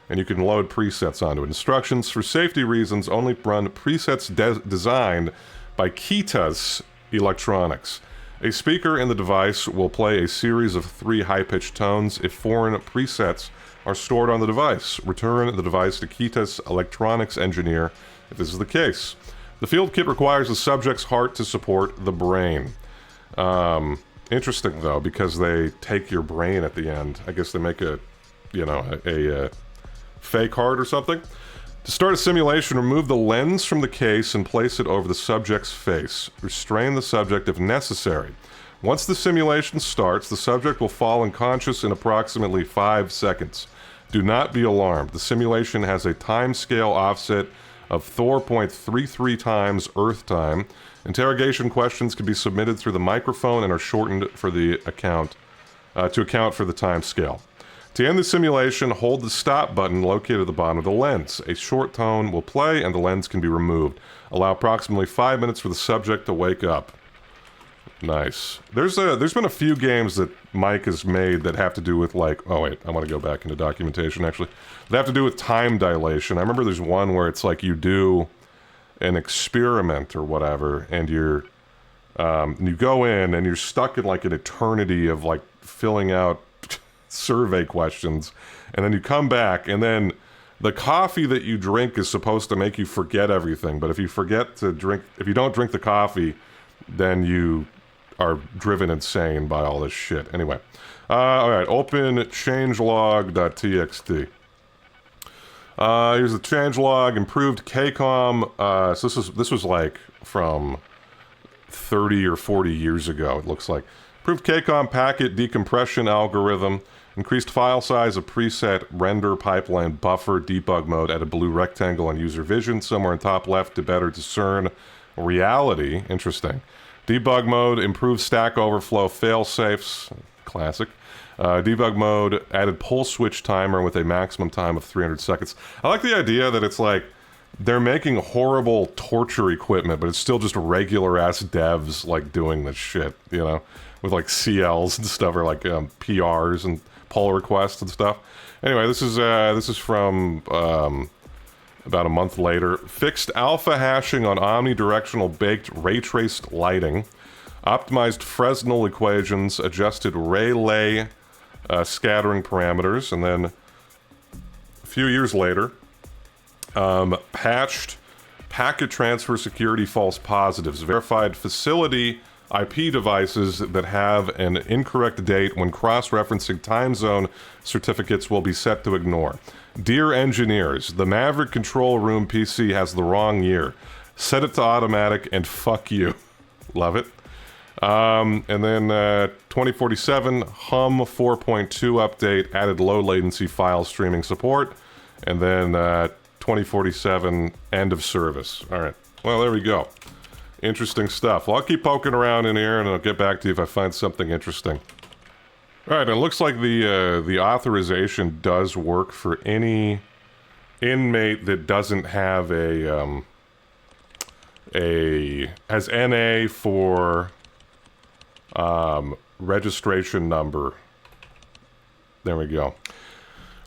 and you can load presets onto it. Instructions: for safety reasons, only run presets designed by Kitas Electronics. A speaker in the device will play a series of 3 high-pitched tones. If foreign presets are stored on the device, return the device to Kitas Electronics engineer if this is the case. The Field Kit requires the subject's heart to support the brain. Interesting, though, because they take your brain at the end. I guess they make a fake heart or something. To start a simulation, remove the lens from the case and place it over the subject's face. Restrain the subject if necessary. Once the simulation starts, the subject will fall unconscious in approximately 5 seconds. Do not be alarmed. The simulation has a time scale offset of 4.33 times Earth time. Interrogation questions can be submitted through the microphone and are shortened for the account to account for the time scale. To end the simulation, hold the stop button located at the bottom of the lens. A short tone will play and the lens can be removed. Allow approximately 5 minutes for the subject to wake up. Nice. There's been a few games that Mike has made that have to do with like, oh wait, I want to go back into documentation actually. They have to do with time dilation. I remember there's one where it's like you do an experiment or whatever, and you go in and you're stuck in like an eternity of like filling out survey questions, and then you come back, and then the coffee that you drink is supposed to make you forget everything, but if you don't drink the coffee, then you are driven insane by all this shit. Anyway, all right, open changelog.txt. Here's the changelog, improved KCOM. So this was like from 30 or 40 years ago, it looks like. Improved KCOM packet decompression algorithm. Increased file size of preset render pipeline buffer debug mode. Added blue rectangle on user vision somewhere in top left to better discern reality. Interesting. Debug mode, improved stack overflow fail-safes, classic. Debug mode, added pull switch timer with a maximum time of 300 seconds. I like the idea that it's like, they're making horrible torture equipment, but it's still just regular-ass devs, like, doing this shit, you know? With, like, CLs and stuff, or, like, PRs and pull requests and stuff. Anyway, this is from, about a month later. Fixed alpha hashing on omnidirectional baked ray-traced lighting. Optimized Fresnel equations. Adjusted Rayleigh scattering parameters. And then a few years later, patched packet transfer security false positives. Verified facility IP devices that have an incorrect date when cross-referencing time zone certificates will be set to ignore. Dear engineers, the Maverick control room PC has the wrong year. Set it to automatic and fuck you. Love it. And then 2047 Hum 4.2 update, added low latency file streaming support. And then 2047 end of service. All right. Well, there we go. Interesting stuff. Well, I'll keep poking around in here and I'll get back to you if I find something interesting. All right, and it looks like the authorization does work for any inmate that doesn't have has NA for registration number. There we go.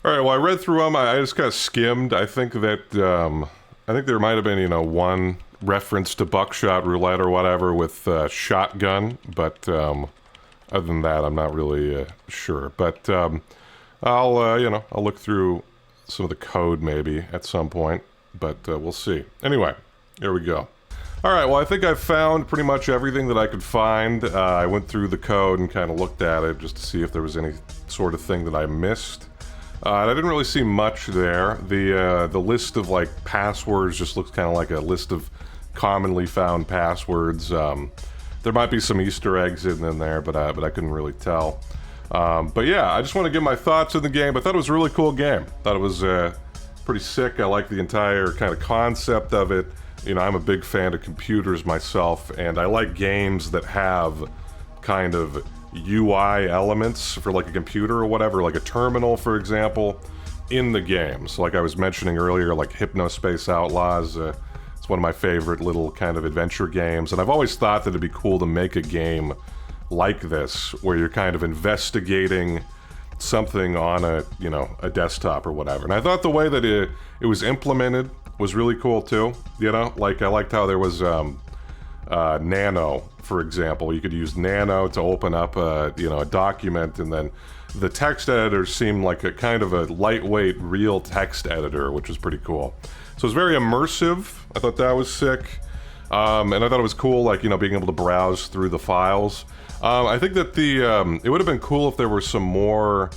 All right, well, I read through them. I just kind of skimmed. I think that I think there might have been, one reference to Buckshot Roulette or whatever with shotgun, but other than that, I'm not really sure. But I'll look through some of the code maybe at some point, but we'll see. Anyway, here we go. All right, well, I think I've found pretty much everything that I could find. I went through the code and kind of looked at it just to see if there was any sort of thing that I missed. And I didn't really see much there. The list of like passwords just looks kind of like a list of commonly found passwords. There might be some Easter eggs in there, but I couldn't really tell. But yeah, I just want to give my thoughts on the game. I thought it was a really cool game. Thought it was pretty sick. I like the entire kind of concept of it. I'm a big fan of computers myself, and I like games that have kind of UI elements for like a computer or whatever, like a terminal, for example, in the game. So like I was mentioning earlier, like Hypnospace Outlaws, it's one of my favorite little kind of adventure games, and I've always thought that it'd be cool to make a game like this, where you're kind of investigating something on a desktop or whatever. And I thought the way that it was implemented was really cool too. Like I liked how there was Nano, for example. You could use Nano to open up a document, and then the text editor seemed like a kind of a lightweight real text editor, which was pretty cool. So it was very immersive. I thought that was sick. And I thought it was cool, like, being able to browse through the files. I think that it would have been cool if there were some more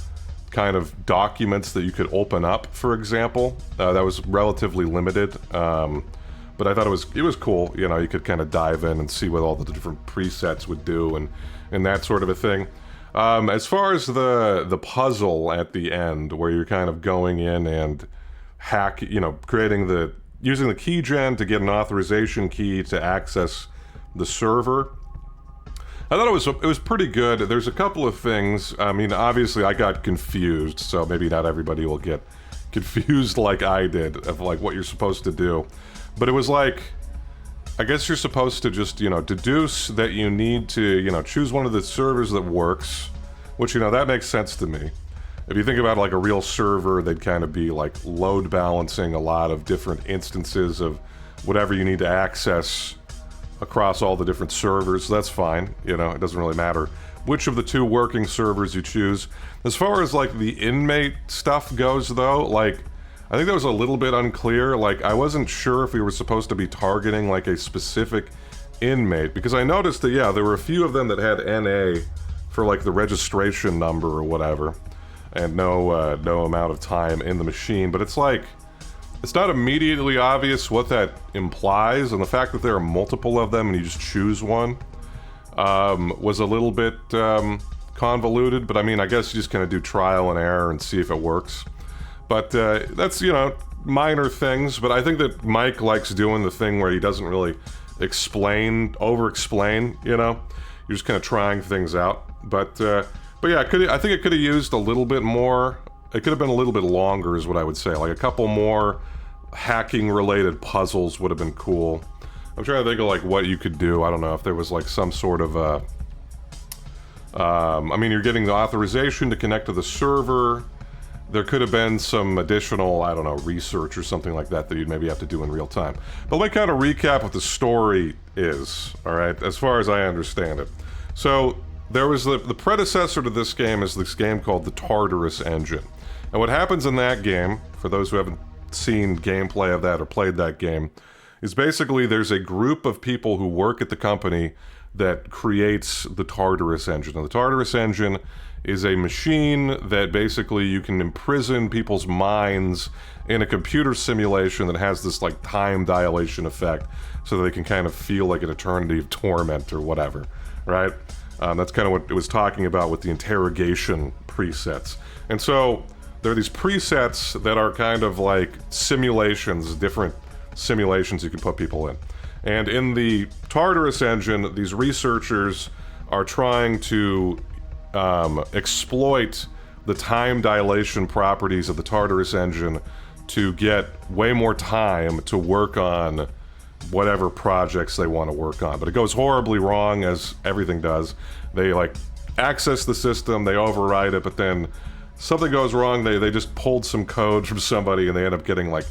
kind of documents that you could open up, for example. That was relatively limited, but I thought it was cool. You know, you could kind of dive in and see what all the different presets would do and that sort of a thing. As far as the puzzle at the end, where you're kind of going in and using the key gen to get an authorization key to access the server. I thought it was pretty good. There's a couple of things. I mean, obviously I got confused, so maybe not everybody will get confused like I did of like what you're supposed to do. But it was like, I guess you're supposed to just, deduce that you need to, choose one of the servers that works, which, that makes sense to me. If you think about like a real server, they'd kind of be like load balancing a lot of different instances of whatever you need to access across all the different servers. That's fine, it doesn't really matter which of the two working servers you choose. As far as like the inmate stuff goes though, like I think that was a little bit unclear. Like I wasn't sure if we were supposed to be targeting like a specific inmate, because I noticed that there were a few of them that had NA for like the registration number or whatever, and no amount of time in the machine. But it's like, it's not immediately obvious what that implies, and the fact that there are multiple of them and you just choose one was a little bit convoluted. But I mean, I guess you just kind of do trial and error and see if it works. But that's, minor things. But I think that Mike likes doing the thing where he doesn't really over-explain, You're just kind of trying things out. But yeah, I think it could have used a little bit more. It could have been a little bit longer is what I would say. Like a couple more hacking-related puzzles would have been cool. I'm trying to think of like what you could do. I don't know if there was like some sort of I mean, you're getting the authorization to connect to the server. There could have been some additional, I don't know, research or something like that that you'd maybe have to do in real time. But let me kind of recap what the story is, all right, as far as I understand it. So there was the predecessor to this game is this game called the Tartarus Engine. And what happens in that game, for those who haven't seen gameplay of that or played that game, is basically there's a group of people who work at the company that creates the Tartarus Engine. And the Tartarus Engine is a machine that basically you can imprison people's minds in a computer simulation that has this like time dilation effect so that they can kind of feel like an eternity of torment or whatever, right? That's kind of what it was talking about with the interrogation presets. And so there are these presets that are kind of like simulations, different simulations you can put people in. And in the Tartarus Engine, these researchers are trying to exploit the time dilation properties of the Tartarus Engine to get way more time to work on whatever projects they want to work on. But it goes horribly wrong, as everything does. They like access the system, they override it, but then something goes wrong, they just pulled some code from somebody and they end up getting like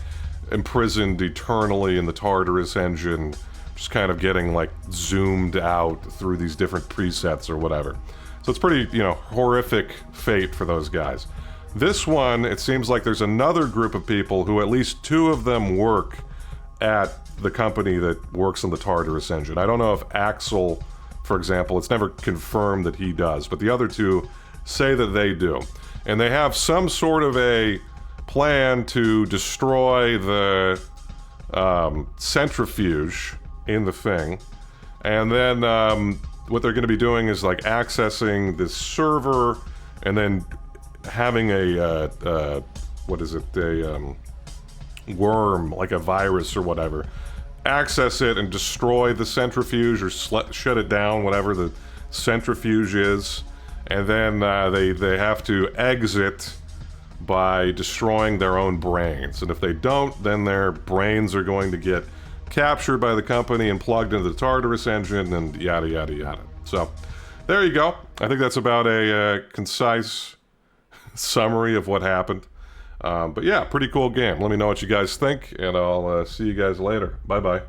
imprisoned eternally in the Tartarus Engine, just kind of getting like zoomed out through these different presets or whatever. So it's pretty, horrific fate for those guys. This one, it seems like there's another group of people who at least two of them work at the company that works on the Tartarus Engine. I don't know if Axel, for example, it's never confirmed that he does, but the other two say that they do. And they have some sort of a plan to destroy the centrifuge in the thing. And then what they're going to be doing is like accessing this server and then having a worm, like a virus or whatever, access it and destroy the centrifuge or shut it down, whatever the centrifuge is. And then they have to exit by destroying their own brains. And if they don't, then their brains are going to get captured by the company and plugged into the Tartarus Engine and yada yada yada. So there you go. I think that's about a concise summary of what happened. But yeah, pretty cool game. Let me know what you guys think, and I'll see you guys later. Bye bye.